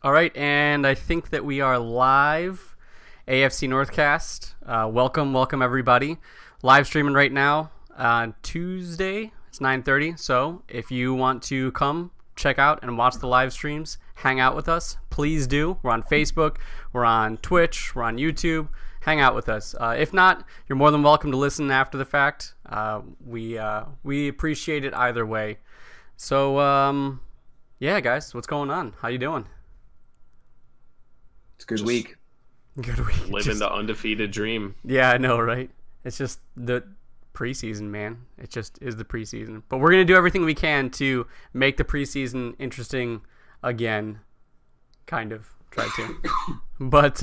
All right, and I think that we are live. AFC Northcast. Welcome everybody. Live streaming right now on Tuesday. It's 9:30. So if you want to come check out and watch the live streams, hang out with us, please do. We're on Facebook, we're on Twitch, we're on YouTube. Hang out with us. If not, you're more than welcome to listen after the fact. We appreciate it either way. So yeah, guys, what's going on? How you doing? It's a good Just week. Good week. living the undefeated dream. Yeah, I know, right? It's just the preseason, man. It just is the preseason. But we're going to do everything we can to make the preseason interesting again. Kind of. Try to. But,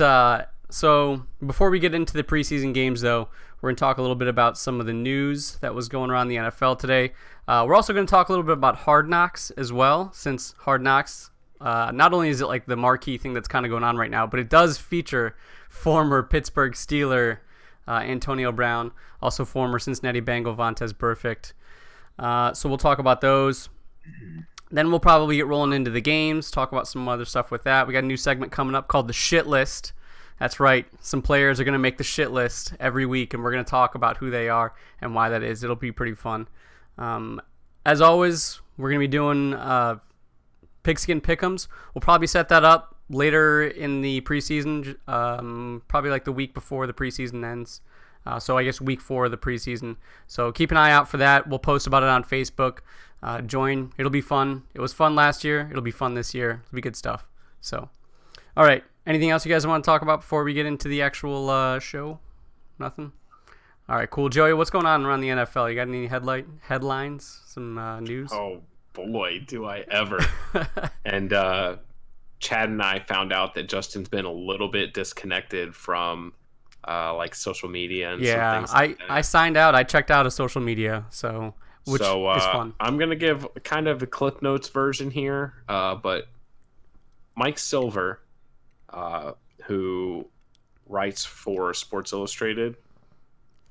so before we get into the preseason games, though, we're going to talk a little bit about some of the news that was going around the NFL today. We're also going to talk a little bit about Hard Knocks as well, since Hard Knocks, not only is it like the marquee thing that's kind of going on right now, but it does feature former Pittsburgh Steeler Antonio Brown, also former Cincinnati Bengal Vontaze Burfict. So we'll talk about those. Then we'll probably get rolling into the games, talk about some other stuff with that. We got a new segment coming up called the Shit List. That's right. Some players are going to make the shit list every week, and we're going to talk about who they are and why that is. It'll be pretty fun. As always, we're going to be doing Pigskin Pick'ems. We'll probably set that up later in the preseason, probably like the week before the preseason ends. So I guess week 4 of the preseason. So keep an eye out for that. We'll post about it on Facebook. Join. It'll be fun. It was fun last year. It'll be fun this year. It'll be good stuff. So, all right. Anything else you guys want to talk about before we get into the actual show? Nothing? All right, cool. Joey, what's going on around the NFL? You got any headlines? Some news? Oh boy, do I ever. And Chad and I found out that Justin's been a little bit disconnected from like social media and some things like that. I signed out. I checked out of social media, which is fun. I'm going to give kind of the Cliff Notes version here, but Mike Silver, who writes for Sports Illustrated,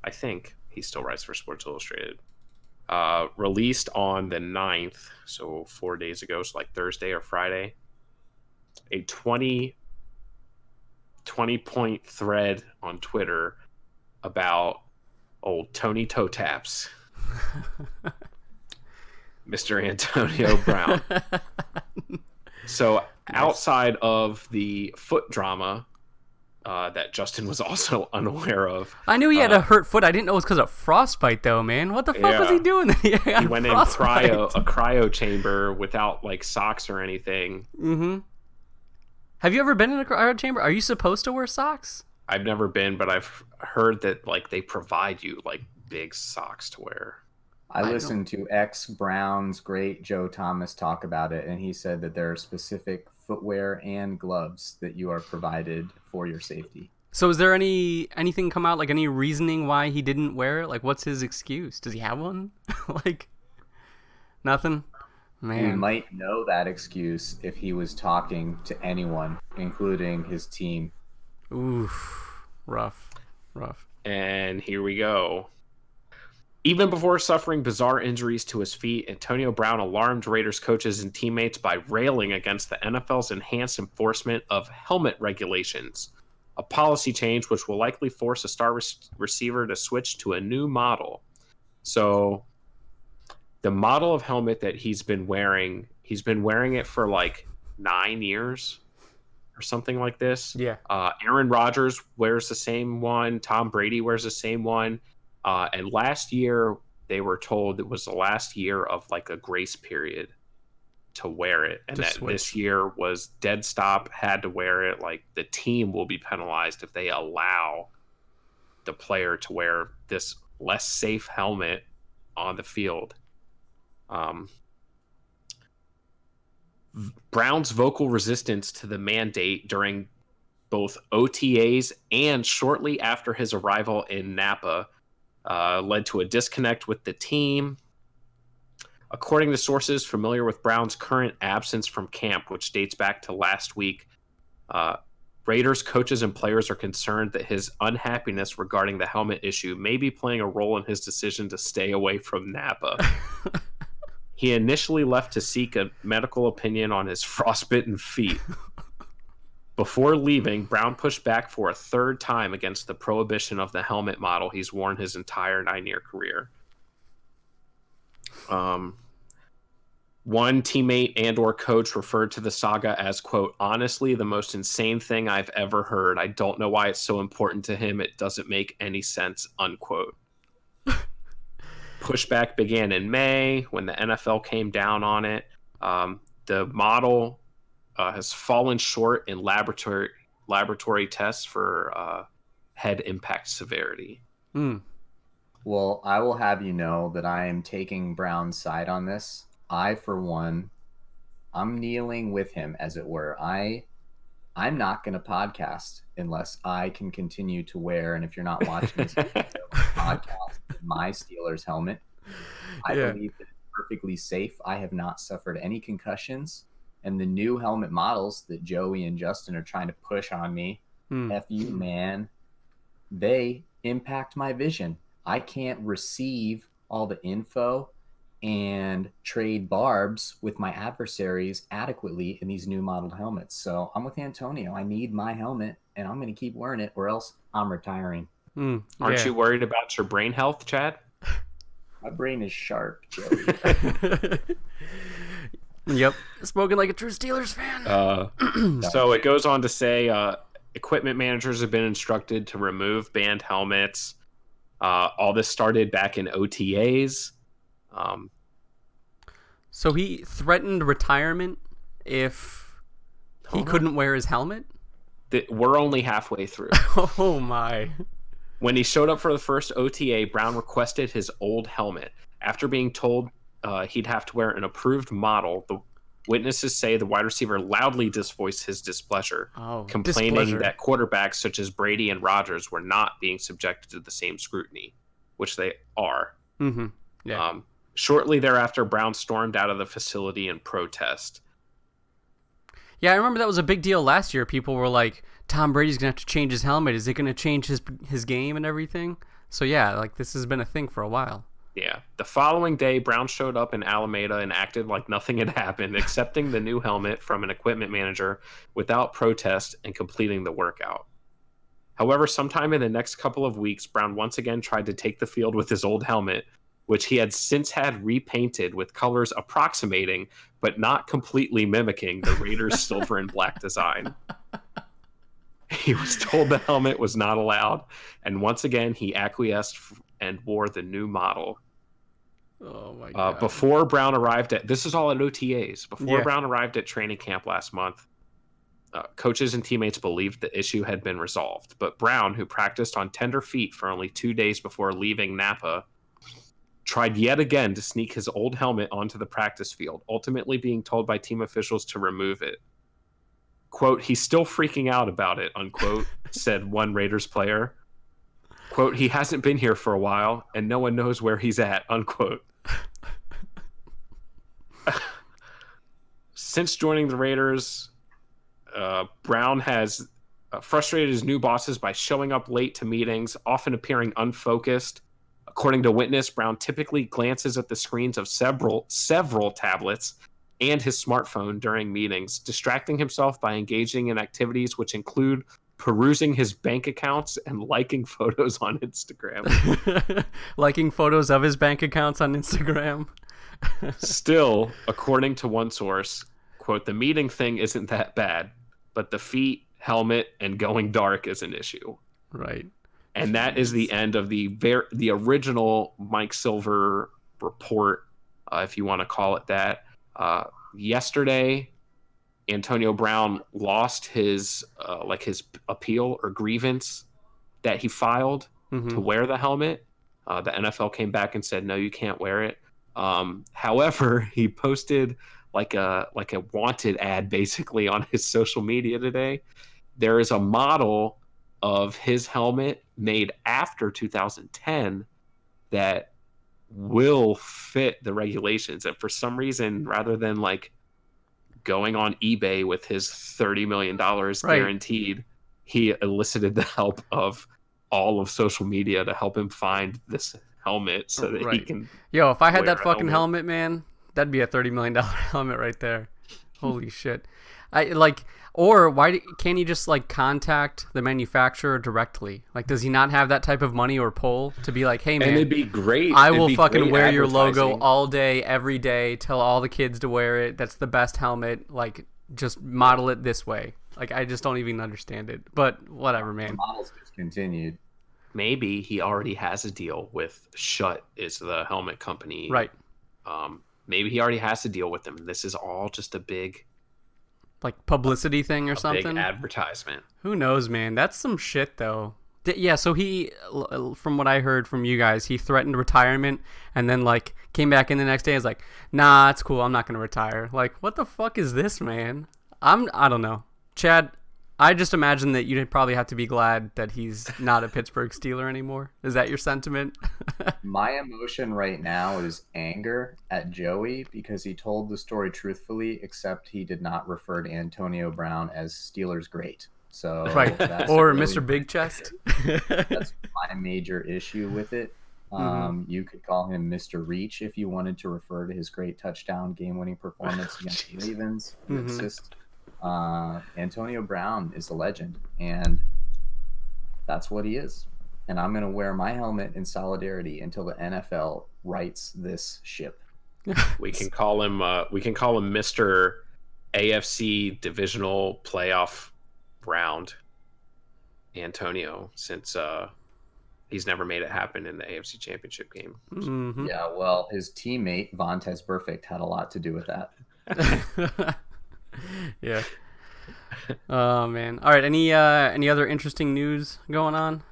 I think he still writes for Sports Illustrated, released on the 9th, so 4 days ago, so like Thursday or Friday, a 20-point thread on Twitter about old Tony Toe Taps, Mr. Antonio Brown. So outside of the foot drama that Justin was also unaware of. I knew he had a hurt foot. I didn't know it was because of frostbite, though, man. What the fuck was he doing? He went in a cryo chamber without like socks or anything. Mm-hmm. Have you ever been in a cryo chamber? Are you supposed to wear socks? I've never been, but I've heard that like they provide you like big socks to wear. I listened to ex-Browns great Joe Thomas talk about it, and he said that there are specific footwear and gloves that you are provided for your safety. So is there anything come out, like any reasoning why he didn't wear it? Like, what's his excuse? Does he have one? Like, nothing? Man. You might know that excuse if he was talking to anyone, including his team. Oof. Rough. And here we go. Even before suffering bizarre injuries to his feet, Antonio Brown alarmed Raiders coaches and teammates by railing against the NFL's enhanced enforcement of helmet regulations, a policy change which will likely force a star receiver to switch to a new model. So the model of helmet that he's been wearing it for like 9 years or something like this. Yeah. Aaron Rodgers wears the same one. Tom Brady wears the same one. And last year, they were told it was the last year of like a grace period to wear it. And that this year was dead stop, had to wear it. Like the team will be penalized if they allow the player to wear this less safe helmet on the field. Brown's vocal resistance to the mandate during both OTAs and shortly after his arrival in Napa led to a disconnect with the team. According to sources familiar with Brown's current absence from camp, which dates back to last week, Raiders coaches and players are concerned that his unhappiness regarding the helmet issue may be playing a role in his decision to stay away from Napa. He initially left to seek a medical opinion on his frostbitten feet. Before leaving, Brown pushed back for a third time against the prohibition of the helmet model he's worn his entire 9-year career. One teammate and or coach referred to the saga as, quote, honestly, the most insane thing I've ever heard. I don't know why it's so important to him. It doesn't make any sense, unquote. Pushback began in May when the NFL came down on it. The model has fallen short in laboratory tests for head impact severity. Well, I will have you know that I am taking Brown's side on this. I, for one, I'm kneeling with him, as it were. I'm not going to podcast unless I can continue to wear, and if you're not watching this podcast, my Steelers helmet. I believe that it's perfectly safe. I have not suffered any concussions, and the new helmet models that Joey and Justin are trying to push on me, F you, man, they impact my vision. I can't receive all the info and trade barbs with my adversaries adequately in these new modeled helmets. So I'm with Antonio. I need my helmet, and I'm going to keep wearing it, or else I'm retiring. Aren't you worried about your brain health, Chad? My brain is sharp, Joey. Yep. Spoken like a true Steelers fan. So it goes on to say equipment managers have been instructed to remove banned helmets. All this started back in OTAs. So he threatened retirement if he couldn't wear his helmet? We're only halfway through. Oh, my. When he showed up for the first OTA, Brown requested his old helmet. After being told he'd have to wear an approved model, the witnesses say the wide receiver loudly voiced his displeasure, complaining that quarterbacks such as Brady and Rodgers were not being subjected to the same scrutiny, which they are. Mm-hmm. Yeah. Shortly thereafter, Brown stormed out of the facility in protest. Yeah, I remember that was a big deal last year. People were like, Tom Brady's going to have to change his helmet. Is it going to change his game and everything? So yeah, like this has been a thing for a while. Yeah. The following day, Brown showed up in Alameda and acted like nothing had happened, accepting the new helmet from an equipment manager without protest and completing the workout. However, sometime in the next couple of weeks, Brown once again tried to take the field with his old helmet, which he had since had repainted with colors approximating but not completely mimicking the Raiders' silver and black design. He was told the helmet was not allowed, and once again he acquiesced and wore the new model. Oh my God. Before Brown arrived this is all at OTAs. Before Brown arrived at training camp last month, coaches and teammates believed the issue had been resolved. But Brown, who practiced on tender feet for only 2 days before leaving Napa, tried yet again to sneak his old helmet onto the practice field, ultimately being told by team officials to remove it. Quote, he's still freaking out about it, unquote, said one Raiders player. Quote, he hasn't been here for a while, and no one knows where he's at, unquote. Since joining the Raiders, Brown has frustrated his new bosses by showing up late to meetings, often appearing unfocused. According to witness, Brown typically glances at the screens of several tablets and his smartphone during meetings, distracting himself by engaging in activities which include perusing his bank accounts and liking photos on Instagram. Liking photos of his bank accounts on Instagram. Still, according to one source, quote, the meeting thing isn't that bad, but the feet, helmet, and going dark is an issue. Right. And that is the end of the original Mike Silver report, if you want to call it that. Yesterday, Antonio Brown lost his his appeal or grievance that he filed to wear the helmet. The NFL came back and said, no, you can't wear it. However, he posted like a wanted ad basically on his social media today. There is a model of his helmet made after 2010 that will fit the regulations. And for some reason, rather than like going on eBay with his $30 million guaranteed, he elicited the help of all of social media to help him find this helmet so that he can. Yo, if I had that fucking helmet, man, that'd be a $30 million helmet right there. Holy shit. Or why can't he just like contact the manufacturer directly? Like, does he not have that type of money or pull to be like, hey man, And it'd be great. I It'd will be fucking great wear your logo advertising. all day, every day, tell all the kids to wear it. That's the best helmet. Like, just model it this way. Like, I just don't even understand it. But whatever, The man. models discontinued. Maybe he already has a deal with Schutt, is the helmet company. Right. Maybe he already has a deal with them. This is all just a big Like, publicity thing or something. big advertisement. Who knows, man? That's some shit, though. Yeah, so he, from what I heard from you guys, he threatened retirement and then, like, came back in the next day and was like, nah, it's cool. I'm not going to retire. Like, what the fuck is this, man? I don't know. Chad, I just imagine that you'd probably have to be glad that he's not a Pittsburgh Steeler anymore. Is that your sentiment? My emotion right now is anger at Joey because he told the story truthfully, except he did not refer to Antonio Brown as Steelers great. So Right. that's Or really Mr. Big Chest. that's my major issue with it. You could call him Mr. Reach if you wanted to refer to his great touchdown game-winning performance against the Ravens. It's just Antonio Brown is a legend, and that's what he is. And I'm going to wear my helmet in solidarity until the NFL rights this ship. We can call him Mr. AFC divisional playoff round Antonio, since he's never made it happen in the AFC championship game. Mm-hmm. Yeah, well, his teammate Vontez Burfict had a lot to do with that. Yeah. Oh man. All right. Any other interesting news going on?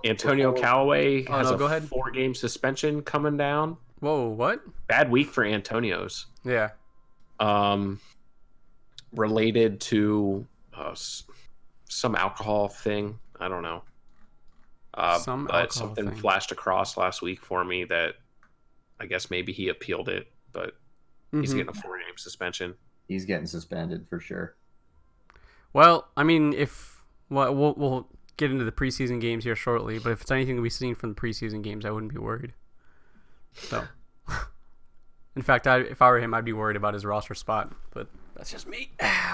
Antonio Callaway has go a ahead. 4-game suspension coming down. Whoa. What? Bad week for Antonio's. Yeah. Related to some alcohol thing. I don't know. But something flashed across last week for me that I guess maybe he appealed it, but he's getting a 4-game suspension. He's getting suspended for sure. Well, I mean, we'll get into the preseason games here shortly, but if it's anything that we've seen from the preseason games, I wouldn't be worried. So, in fact, if I were him, I'd be worried about his roster spot. But that's just me.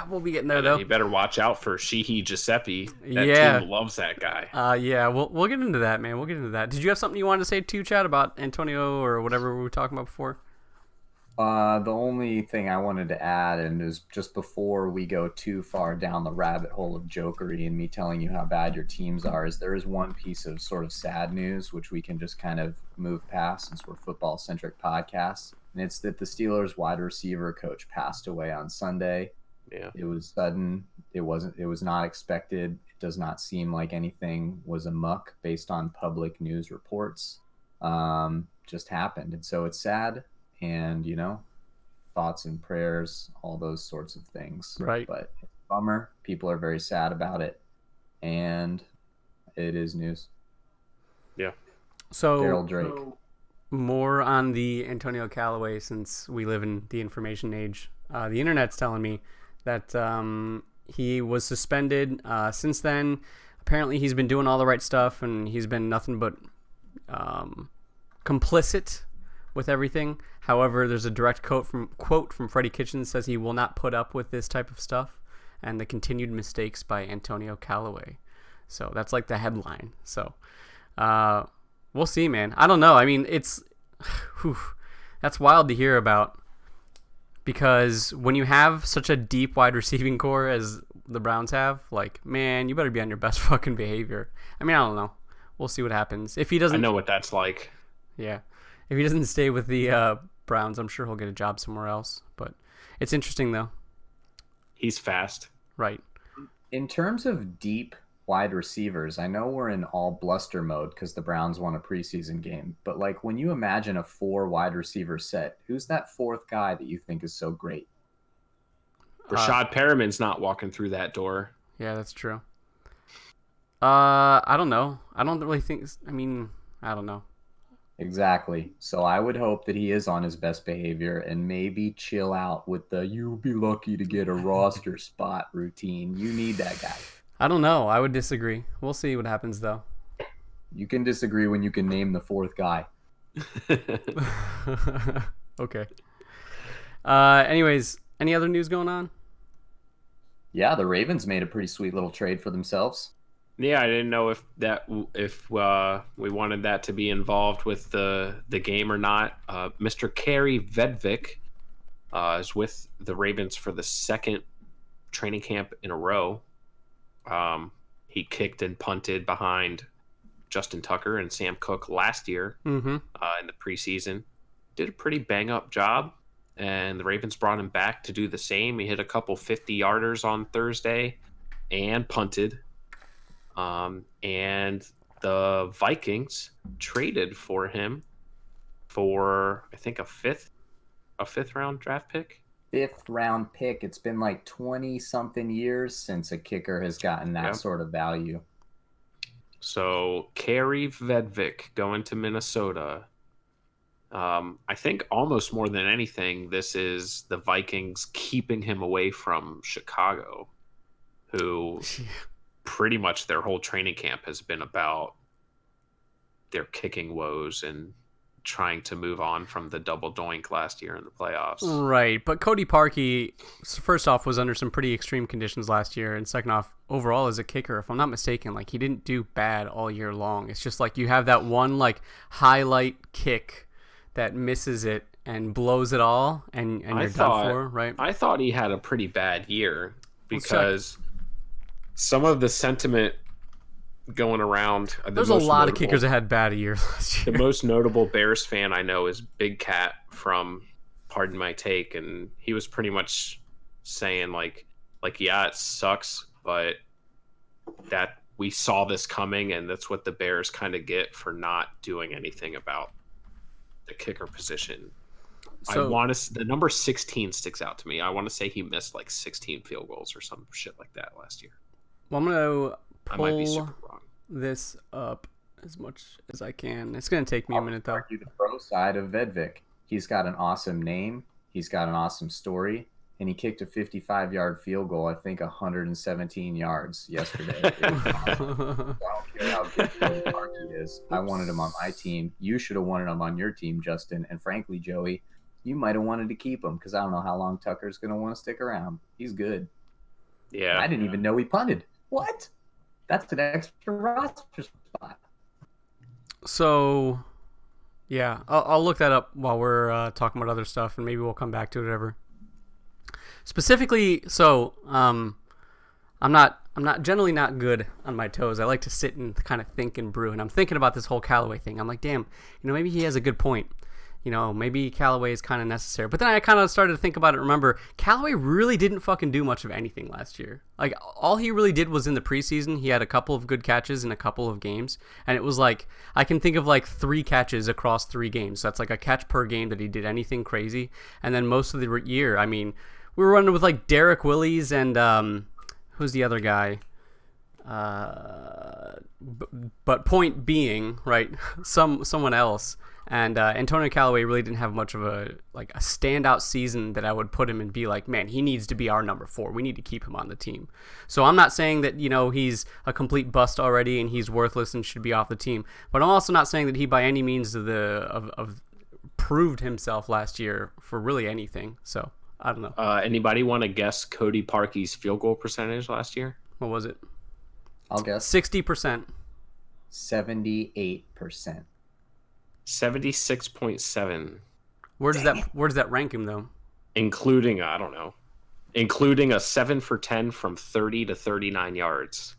We'll be getting there though. You better watch out for Sheehy Giuseppe. That team loves that guy. Yeah, we'll get into that, man. We'll get into that. Did you have something you wanted to say too, Chad, about Antonio or whatever we were talking about before? The only thing I wanted to add, and is just before we go too far down the rabbit hole of jokery and me telling you how bad your teams are, is there is one piece of sort of sad news which we can just kind of move past since we're football-centric podcasts, and it's that the Steelers wide receiver coach passed away on Sunday. Yeah, it was sudden. It was not expected. It does not seem like anything was amuck based on public news reports. Just happened, and so it's sad. And, thoughts and prayers, all those sorts of things. Right. But it's a bummer. People are very sad about it. And it is news. Yeah. So, Daryl Drake. More on the Antonio Callaway, since we live in the information age. The internet's telling me that he was suspended. Since then, apparently he's been doing all the right stuff, and he's been nothing but complicit with everything. However, there's a direct quote from Freddie Kitchens says he will not put up with this type of stuff and the continued mistakes by Antonio Callaway. So that's like the headline. So we'll see, man. I don't know. I mean, that's wild to hear about, because when you have such a deep wide receiving core as the Browns have, like, man, you better be on your best fucking behavior. I mean, I don't know. We'll see what happens. If he doesn't, I know what that's like. Yeah. If he doesn't stay with the Browns, I'm sure he'll get a job somewhere else. But it's interesting, though. He's fast. Right. In terms of deep wide receivers, I know we're in all bluster mode because the Browns won a preseason game. But, like, when you imagine a 4 wide receiver set, who's that 4th guy that you think is so great? Rashad Perriman's not walking through that door. Yeah, that's true. I don't know. I don't really think... I mean, I don't know. Exactly. So I would hope that he is on his best behavior and maybe chill out with the "you'll be lucky to get a roster spot" routine. You need that guy. I don't know. I would disagree. We'll see what happens, though. You can disagree when you can name the 4th guy. Okay. Anyways, Any other news going on? Yeah, the Ravens made a pretty sweet little trade for themselves. Yeah, I didn't know if we wanted that to be involved with the game or not. Mr. Kerry Vedvik is with the Ravens for the second training camp in a row. He kicked and punted behind Justin Tucker and Sam Cook last year in the preseason. Did a pretty bang-up job, and the Ravens brought him back to do the same. He hit a couple 50-yarders on Thursday and punted. And the Vikings traded for him for, I think, a fifth round draft pick. 5th round pick. It's been like 20 something years since a kicker has gotten that sort of value. So Kerry Vedvik going to Minnesota. I think almost more than anything, this is the Vikings keeping him away from Chicago, who pretty much their whole training camp has been about their kicking woes and trying to move on from the double doink last year in the playoffs. Right, but Cody Parkey, first off, was under some pretty extreme conditions last year, and second off, overall as a kicker, if I'm not mistaken, like he didn't do bad all year long. It's just like you have that one like highlight kick that misses it and blows it all, and you're done for, right? I thought he had a pretty bad year because some of the sentiment going around. There's a lot of kickers that had bad years last year. The most notable Bears fan I know is Big Cat from Pardon My Take, and he was pretty much saying like yeah, it sucks, but that we saw this coming, and that's what the Bears kind of get for not doing anything about the kicker position. So, the number 16 sticks out to me. I want to say he missed like 16 field goals or some shit like that last year. Well, I'm gonna I might be super wrong. This up as much as I can. It's gonna take me a minute though. Argue the pro side of Vedvik. He's got an awesome name. He's got an awesome story, and he kicked a 55-yard field goal. I think 117 yards yesterday. I don't care how good Cody Parkey is. I wanted him on my team. You should have wanted him on your team, Justin. And frankly, Joey, you might have wanted to keep him because I don't know how long Tucker's going to want to stick around. He's good. Yeah. I didn't even know he punted. What? That's an extra roster spot. So, yeah, I'll look that up while we're talking about other stuff, and maybe we'll come back to it whatever. Specifically, so I'm not generally not good on my toes. I like to sit and kind of think and brew, and I'm thinking about this whole Callaway thing. I'm like, damn, maybe he has a good point. Maybe Callaway is kind of necessary. But then I kind of started to think about it. Remember, Callaway really didn't fucking do much of anything last year. Like, all he really did was in the preseason, he had a couple of good catches in a couple of games. And it was like, I can think of like 3 catches across 3 games. So that's like a catch per game that he did anything crazy. And then most of the year, I mean, we were running with like Derek Willis and who's the other guy? But point being, right, someone else. And Antonio Callaway really didn't have much of a standout season that I would put him and be like, man, he needs to be our number 4. We need to keep him on the team. So I'm not saying that, he's a complete bust already and he's worthless and should be off the team. But I'm also not saying that he by any means of proved himself last year for really anything. So I don't know. Anybody want to guess Cody Parkey's field goal percentage last year? What was it? I'll guess 60%. 78%. 76.7. Where does that rank him though? Including a 7 for 10 from 30 to 39 yards.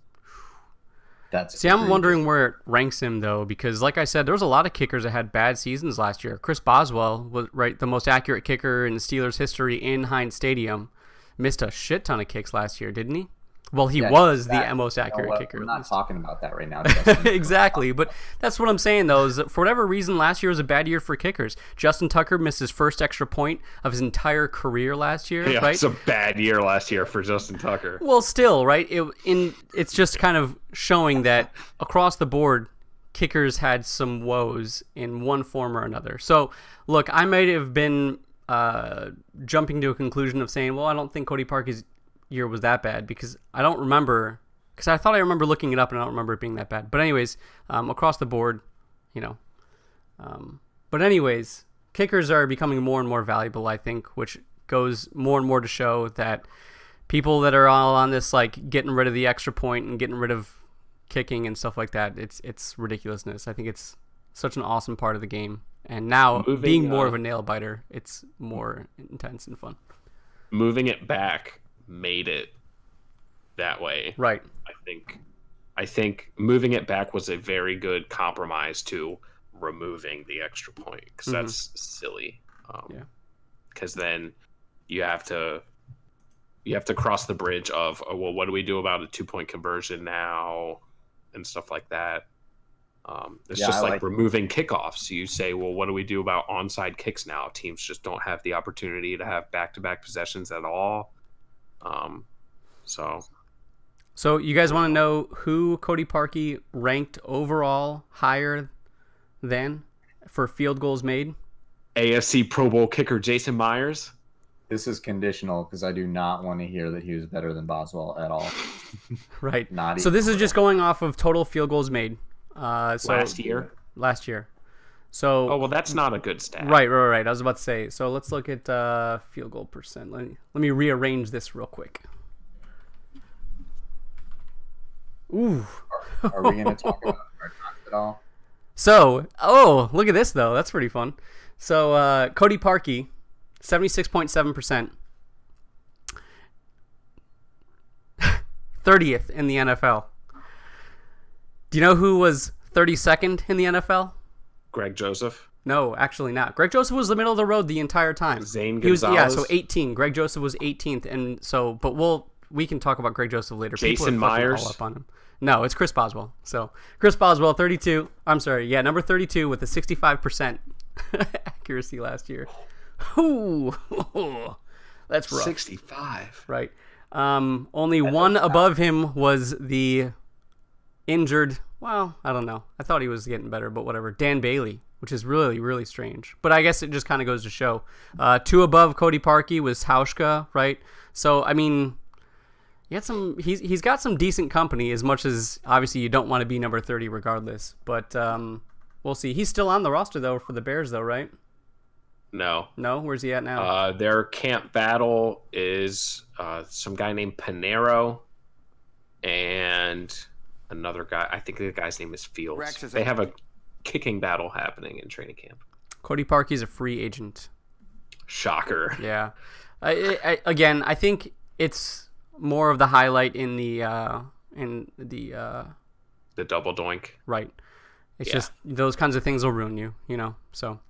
I'm wondering where it ranks him though, because like I said, there was a lot of kickers that had bad seasons last year. Chris Boswell was the most accurate kicker in Steelers history in Heinz Stadium. Missed a shit ton of kicks last year, didn't he? Well, he was the most accurate kicker. We're not talking about that right now. Exactly, but that's what I'm saying, though, is that for whatever reason, last year was a bad year for kickers. Justin Tucker missed his first extra point of his entire career last year, yeah, right? It's a bad year last year for Justin Tucker. Well, still, right? It's just kind of showing that across the board, kickers had some woes in one form or another. So, look, I might have been jumping to a conclusion of saying, well, I don't think Cody Parkey's year was that bad because I don't remember, because I thought I remember looking it up and I don't remember it being that bad. But anyways, across the board, but anyways, kickers are becoming more and more valuable, I think, which goes more and more to show that people that are all on this, like, getting rid of the extra point and getting rid of kicking and stuff like that, it's ridiculousness. I think it's such an awesome part of the game. And now, being more of a nail-biter, it's more intense and fun. Moving it back made it that way. Right. I think moving it back was a very good compromise to removing the extra point, because that's silly. Because then you have to cross the bridge of, oh, well, what do we do about a 2-point conversion now and stuff like that. It's just like removing kickoffs. You say, well, what do we do about onside kicks now? Teams just don't have the opportunity to have back-to-back possessions at all. So you guys want to know who Cody Parkey ranked overall higher than for field goals made? AFC Pro Bowl kicker Jason Myers. This is conditional because I do not want to hear that he was better than Boswell at all. Right. Not so this is just going off of total field goals made. Last year. So. Oh, well, that's not a good stat. Right. I was about to say. So let's look at field goal percent. Let me rearrange this real quick. Ooh. Are we going to talk about Hard Knocks at all? So, look at this though. That's pretty fun. So Cody Parkey, 76.7%, 30th in the NFL. Do you know who was 32nd in the NFL? Greg Joseph. No, actually not. Greg Joseph was the middle of the road the entire time. Zane Gonzalez. He was, so 18. Greg Joseph was 18th, and so, but we can talk about Greg Joseph later. Jason Myers. All up on him. No, it's Chris Boswell. So Chris Boswell, 32. I'm sorry, yeah, number 32 with a 65% accuracy last year. Ooh, that's rough. 65. Right. Only one above him was the injured. Well, I don't know. I thought he was getting better, but whatever. Dan Bailey, which is really, really strange. But I guess it just kind of goes to show. 2 above Cody Parkey was Hauschka, right? So I mean, he's got some decent company. As much as obviously you don't want to be number 30 regardless, but we'll see. He's still on the roster though for the Bears, though, right? No. Where's he at now? Their camp battle is some guy named Panero and another guy. I think the guy's name is Fields. They have a kicking battle happening in training camp. Cody Parkey's a free agent. Shocker. Yeah. Again, I think it's more of the highlight in the double doink. Right. It's just those kinds of things will ruin you, So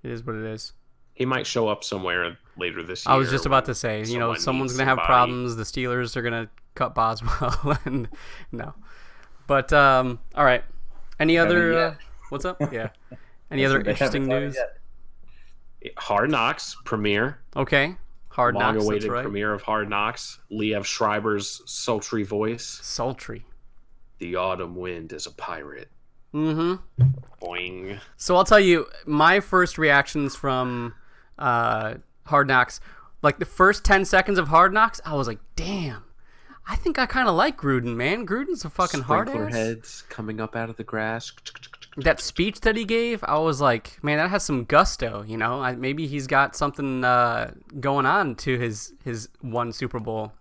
it is what it is. He might show up somewhere later this year. I was just about to say, someone's going to have problems. The Steelers are going to cut Boswell. And no. But, all right. Any other... what's up? Yeah. Any other interesting news? Hard Knocks premiere. Okay. Hard Knocks, long-awaited right. premiere of Hard Knocks. Liev Schreiber's sultry voice. Sultry. The autumn wind is a pirate. Mm-hmm. Boing. So I'll tell you, my first reactions from Hard Knocks, like the first 10 seconds of Hard Knocks, I was like, damn, I think I kind of like Gruden, man. Gruden's a fucking hard ass. Sprinkler heads coming up out of the grass. That speech that he gave, I was like, man, that has some gusto, Maybe he's got something going on to his one Super Bowl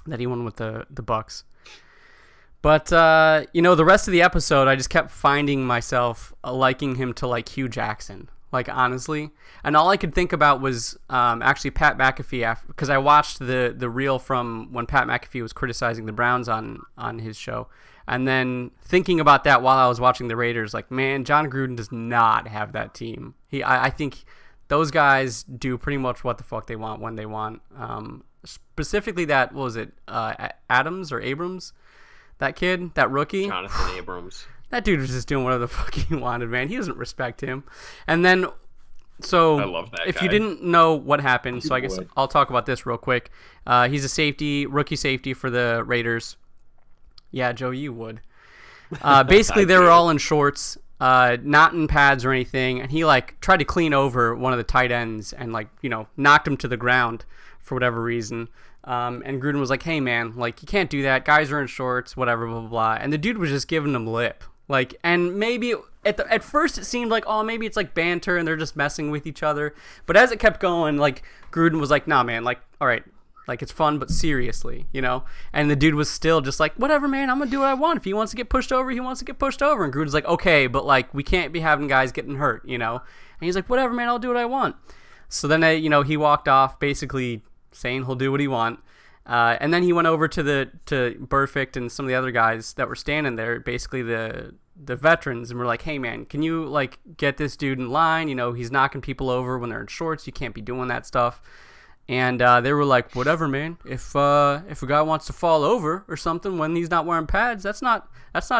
that he won with the Bucks. But, the rest of the episode, I just kept finding myself liking him to like Hugh Jackson, like honestly. And all I could think about was actually Pat McAfee, because I watched the reel from when Pat McAfee was criticizing the Browns on his show. And then thinking about that while I was watching the Raiders, like, man, John Gruden does not have that team. I think those guys do pretty much what the fuck they want when they want. Specifically that, what was it, Adams or Abrams? That kid, that rookie. Jonathan Abrams. That dude was just doing whatever the fuck he wanted, man. He doesn't respect him. And then, so I love that if guy. You didn't know what happened, so I guess I'll talk about this real quick. He's a rookie safety for the Raiders. Yeah, Joe, you would. Basically, they were all in shorts, not in pads or anything, and he tried to clean over one of the tight ends and knocked him to the ground for whatever reason. And Gruden was like, hey, man, you can't do that. Guys are in shorts, whatever, blah, blah, blah. And the dude was just giving him lip. Like, and maybe at first it seemed like, oh, maybe it's like banter and they're just messing with each other. But as it kept going, like Gruden was like, nah, man, like, all right, like it's fun, but seriously, you know? And the dude was still just like, whatever, man, I'm going to do what I want. If he wants to get pushed over, he wants to get pushed over. And Gruden's like, okay, but like, we can't be having guys getting hurt, you know? And he's like, whatever, man, I'll do what I want. So then, you know, he walked off basically saying he'll do what he wants. And then he went over to Perfect and some of the other guys that were standing there, basically the veterans, and were like, hey, man, can you, like, get this dude in line? You know, he's knocking people over when they're in shorts. You can't be doing that stuff. And they were like, whatever, man. If a guy wants to fall over or something when he's not wearing pads, that's not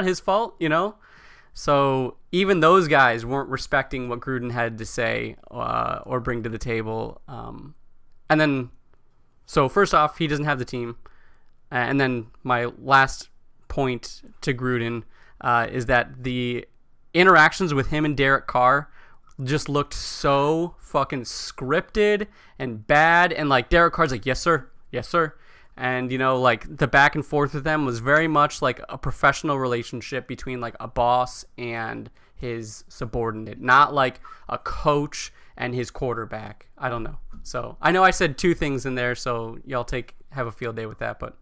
his fault, you know? So even those guys weren't respecting what Gruden had to say or bring to the table. And then, so first off, he doesn't have the team. And then my last point to Gruden is that the interactions with him and Derek Carr just looked so fucking scripted and bad. And like Derek Carr's like, yes, sir. Yes, sir. And, you know, like the back and forth with them was very much like a professional relationship between like a boss and his subordinate, not like a coach and his quarterback. I don't know. So I know I said two things in there, so y'all have a field day with that. But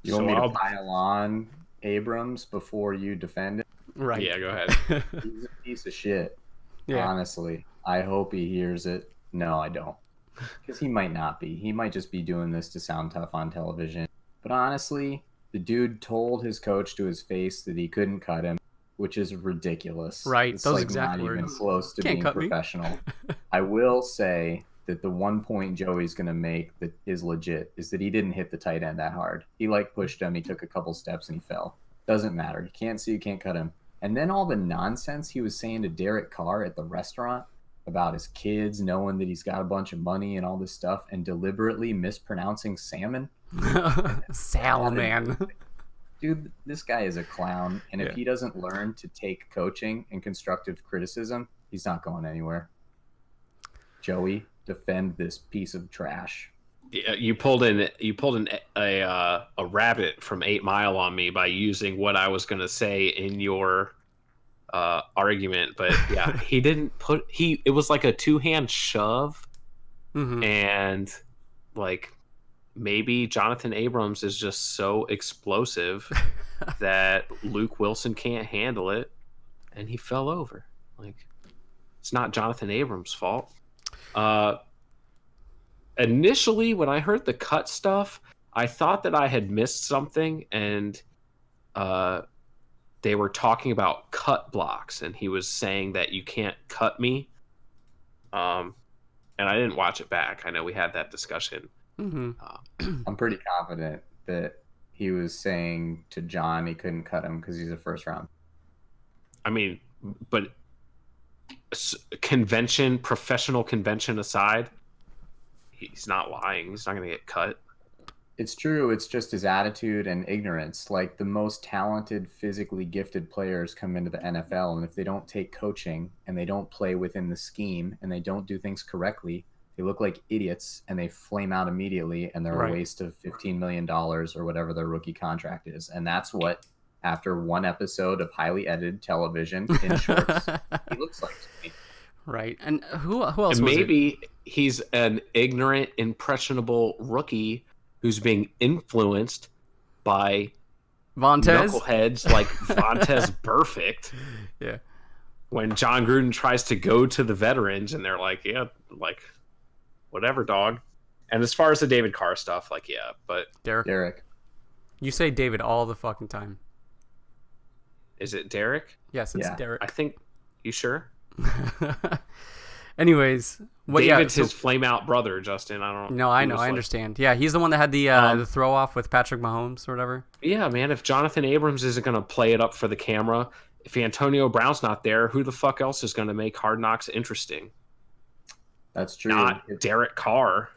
you want me to pile on Abrams before you defend it? Right. Yeah, go ahead. He's a piece of shit. Yeah. Honestly, I hope he hears it. No, I don't. Because he might not be. He might just be doing this to sound tough on television. But honestly, the dude told his coach to his face that he couldn't cut him, which is ridiculous. Right. It's those like exact not words. even close to Can't being cut professional. I will say that the one point Joey's going to make that is legit is that he didn't hit the tight end that hard. He like pushed him. He took a couple steps and he fell. Doesn't matter. You can't see, you can't cut him. And then all the nonsense he was saying to Derek Carr at the restaurant about his kids knowing that he's got a bunch of money and all this stuff and deliberately mispronouncing salmon. Salmon. Dude, this guy is a clown. And if Yeah. he doesn't learn to take coaching and constructive criticism, he's not going anywhere. Joey, defend this piece of trash. Yeah, you pulled a rabbit from 8 Mile on me by using what I was going to say in your argument, but yeah, it was like a 2-hand shove. Mm-hmm. And like maybe Jonathan Abrams is just so explosive that Luke Wilson can't handle it and he fell over. Like, it's not Jonathan Abrams' fault. Initially, when I heard the cut stuff, I thought that I had missed something, and they were talking about cut blocks, and he was saying that you can't cut me. And I didn't watch it back. I know we had that discussion. Mm-hmm. I'm pretty confident that he was saying to John he couldn't cut him because he's a first round. I mean, but professional convention aside, he's not lying. He's not going to get cut. It's true. It's just his attitude and ignorance. Like the most talented, physically gifted players come into the NFL, and if they don't take coaching and they don't play within the scheme and they don't do things correctly, they look like idiots and they flame out immediately, and they're Right. a waste of $15 million or whatever their rookie contract is. And that's what, after one episode of highly edited television in shorts, he looks like to me. Right. And who else And was it? maybe he's an ignorant, impressionable rookie who's being influenced by Vontez? knuckleheads like Vontez Perfect. Yeah. When John Gruden tries to go to the veterans and they're like, yeah, like, whatever, dog. And as far as the David Carr stuff, like, yeah, but Derek. You say David all the fucking time. is it Derek? Yes, it's Yeah. Derek. I think, you sure? Anyways, David's his flame out brother, Justin. I don't No, I he know, was I like- understand. Yeah, he's the one that had the throw off with Patrick Mahomes or whatever. Yeah, man, if Jonathan Abrams isn't going to play it up for the camera, if Antonio Brown's not there, who the fuck else is going to make Hard Knocks interesting? That's true. Not Derek Carr.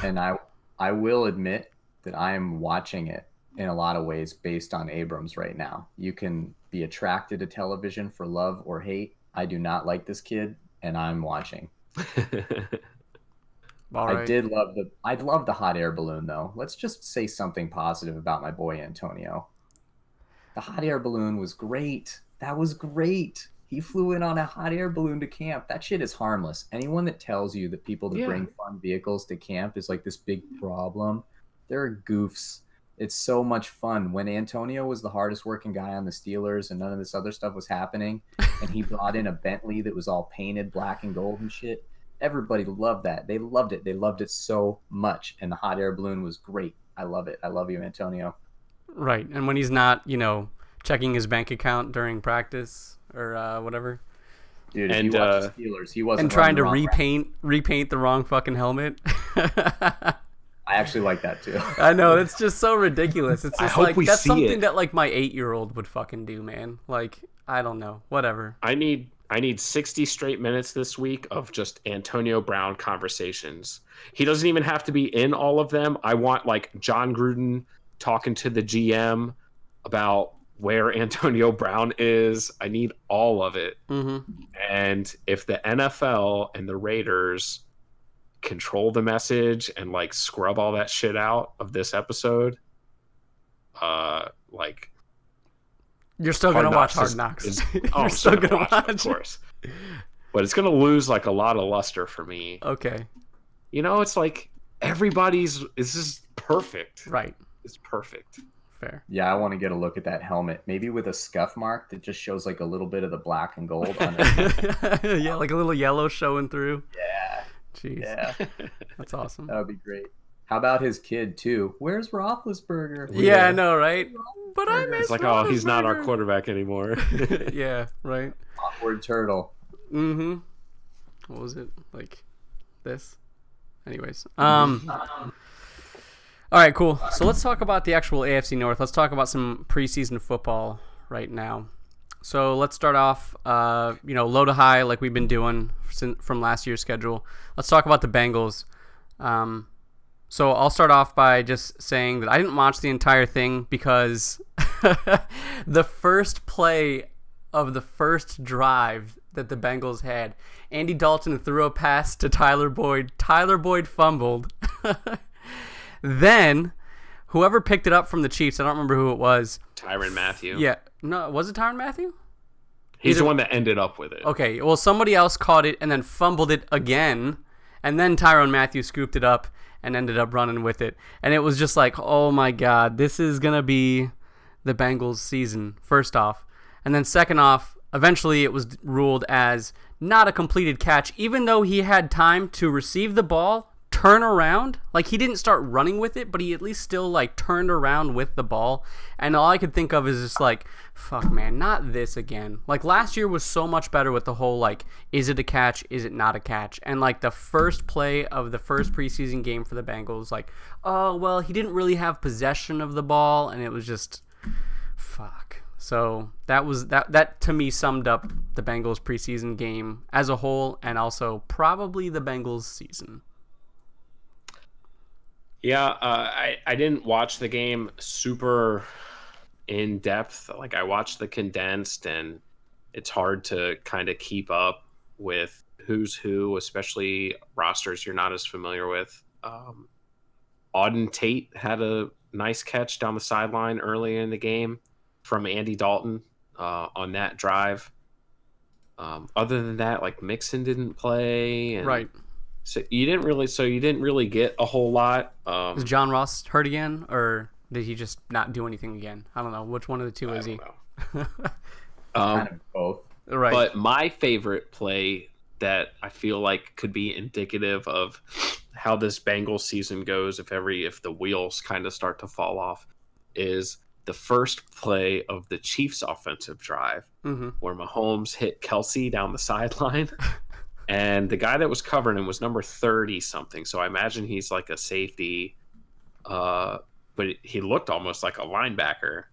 And I will admit that I am watching it in a lot of ways based on Abrams right now. You can be attracted to television for love or hate. I do not like this kid, and I'm watching. All right. I'd love the hot air balloon though. Let's just say something positive about my boy Antonio. The hot air balloon was great. That was great. He flew in on a hot air balloon to camp. That shit is harmless. Anyone that tells you that people that bring fun vehicles to camp is like this big problem, they're goofs. It's so much fun. When Antonio was the hardest working guy on the Steelers and none of this other stuff was happening, and he brought in a Bentley that was all painted black and gold and shit, everybody loved that. They loved it. They loved it so much. And the hot air balloon was great. I love it. I love you, Antonio. Right. And when he's not, checking his bank account during practice or whatever. Dude, if you watch the Steelers, he wasn't and trying to repaint the wrong fucking helmet. I actually like that too. I know, it's just so ridiculous. It's just like that's something it. that like my 8-year-old would fucking do, man. Like, I don't know, whatever. I need 60 straight minutes this week of just Antonio Brown conversations. He doesn't even have to be in all of them. I want like John Gruden talking to the GM about where Antonio Brown is. I need all of it. Mm-hmm. And if the NFL and the Raiders control the message and like scrub all that shit out of this episode, like you're still gonna watch Hard Knocks. You're still gonna watch it, of course. But it's gonna lose like a lot of luster for me. Okay. It's like this is perfect. Right. It's perfect. Fair. Yeah, I want to get a look at that helmet. Maybe with a scuff mark that just shows like a little bit of the black and gold on it. Yeah, like a little yellow showing through. Yeah. Jeez. Yeah. That's awesome. That would be great. How about his kid too? Where's Roethlisberger? Yeah, I know, right? But I miss It's like, oh, he's not our quarterback anymore. Yeah, right. Awkward turtle. Mm-hmm. What was it? Like this? Anyways. All right, cool. So let's talk about the actual AFC North. Let's talk about some preseason football right now. So let's start off, low to high like we've been doing from last year's schedule. Let's talk about the Bengals. So I'll start off by just saying that I didn't watch the entire thing because the first play of the first drive that the Bengals had, Andy Dalton threw a pass to Tyler Boyd. Tyler Boyd fumbled. Then, whoever picked it up from the Chiefs, I don't remember who it was. Tyrann Mathieu. Yeah. No, was it Tyrann Mathieu? He's the one that ended up with it. Okay. Well, somebody else caught it and then fumbled it again. And then Tyrann Mathieu scooped it up and ended up running with it. And it was just like, oh my God, this is going to be the Bengals season, first off. And then second off, eventually it was ruled as not a completed catch, even though he had time to receive the ball, turn around. Like, he didn't start running with it, but he at least still like turned around with the ball. And all I could think of is just like, fuck, man, not this again. Like, last year was so much better with the whole like, is it a catch, is it not a catch? And like the first play of the first preseason game for the Bengals, like, oh well, he didn't really have possession of the ball, and it was just fuck. So that to me summed up the Bengals preseason game as a whole, and also probably the Bengals season. Yeah, I didn't watch the game super in depth. Like, I watched the condensed, and it's hard to kind of keep up with who's who, especially rosters you're not as familiar with. Auden Tate had a nice catch down the sideline early in the game from Andy Dalton on that drive. Other than that, like, Mixon didn't play, and Right. So you didn't really get a whole lot. Is John Ross hurt again, or did he just not do anything again? I don't know. Which one of the two is he? Kind of both. Right. But my favorite play that I feel like could be indicative of how this Bengals season goes if the wheels kind of start to fall off is the first play of the Chiefs offensive drive, where Mahomes hit Kelsey down the sideline. And the guy that was covering him was number 30 something. So I imagine he's like a safety, but he looked almost like a linebacker.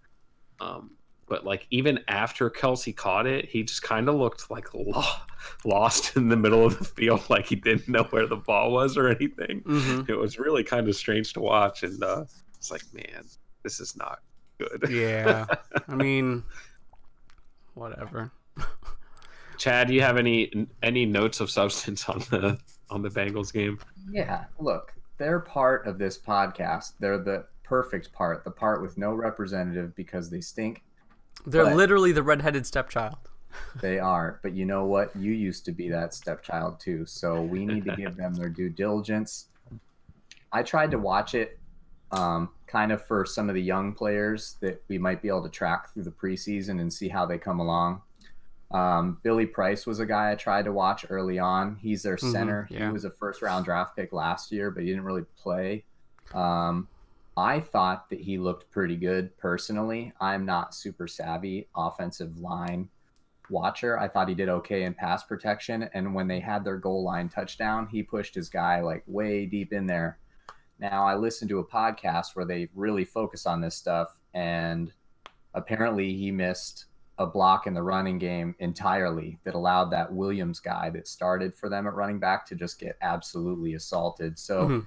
But like, even after Kelsey caught it, he just kind of looked like lost in the middle of the field, like he didn't know where the ball was or anything. It was really kind of strange to watch, and it's like, man, this is not good. Yeah, I mean, whatever. Chad, do you have any notes of substance on the Bengals game? Yeah, look, they're part of this podcast. They're the perfect part, the part with no representative because they stink. They're But literally the redheaded stepchild. they are. But you know what? You used to be that stepchild too. So we need to give them their due diligence. I tried to watch it kind of for some of the young players that we might be able to track through the preseason and see how they come along. Billy Price was a guy I tried to watch early on. He's their center. Yeah. He was a first-round draft pick last year, but he didn't really play. I thought that he looked pretty good personally. I'm not super savvy offensive line watcher. I thought he did okay in pass protection, and when they had their goal line touchdown, he pushed his guy like way deep in there. Now, I listened to a podcast where they really focus on this stuff, and apparently he missed a block in the running game entirely that allowed that Williams guy that started for them at running back to just get absolutely assaulted. So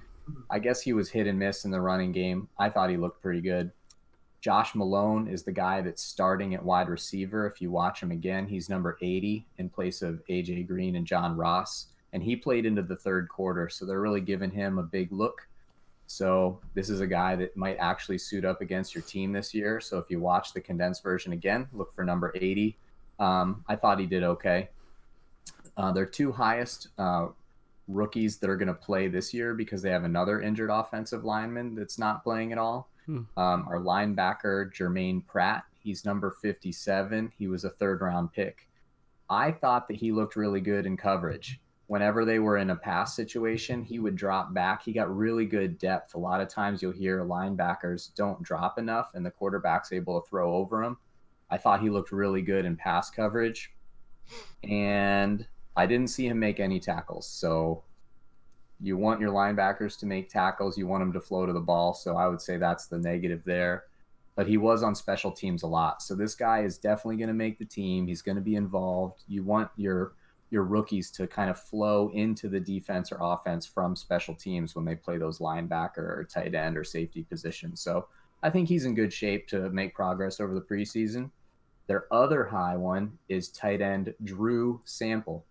I guess he was hit and miss in the running game. I thought he looked pretty good. Josh Malone is the guy that's starting at wide receiver. If you watch him again, he's number 80 in place of A.J. Green and John Ross, and he played into the third quarter, so they're really giving him a big look. So this is a guy that might actually suit up against your team this year. So if you watch the condensed version again, look for number 80. I thought he did okay. Their two highest rookies that are going to play this year, because they have another injured offensive lineman that's not playing at all, our linebacker, Jermaine Pratt. He's number 57. He was a third-round pick. I thought that he looked really good in coverage. Whenever they were in a pass situation, he would drop back. He got really good depth. A lot of times you'll hear linebackers don't drop enough and the quarterback's able to throw over him. I thought he looked really good in pass coverage. And I didn't see him make any tackles. So you want your linebackers to make tackles. You want them to flow to the ball. So I would say that's the negative there. But he was on special teams a lot. So this guy is definitely going to make the team. He's going to be involved. You want your rookies to kind of flow into the defense or offense from special teams when they play those linebacker or tight end or safety positions. So I think he's in good shape to make progress over the preseason. Their other high one is tight end Drew Sample.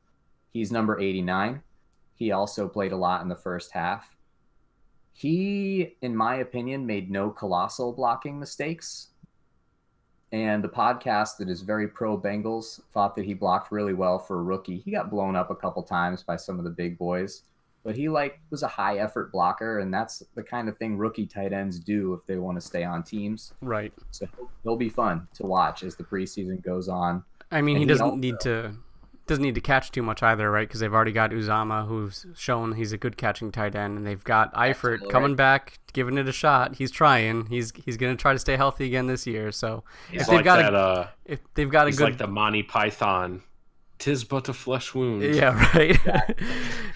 He's number 89. He also played a lot in the first half. He, in my opinion, made no colossal blocking mistakes. And the podcast that is very pro Bengals thought that he blocked really well for a rookie. He got blown up a couple times by some of the big boys, but he was a high effort blocker, and that's the kind of thing rookie tight ends do if they want to stay on teams. Right. So he'll be fun to watch as the preseason goes on. I mean, he doesn't need to catch too much either, right? Because they've already got Uzama, who's shown he's a good catching tight end, and they've got Eifert coming back, giving it a shot. He's trying. He's going to try to stay healthy again this year. So if they've got a good, like the Monty Python, 'tis but a flesh wound. Yeah, right.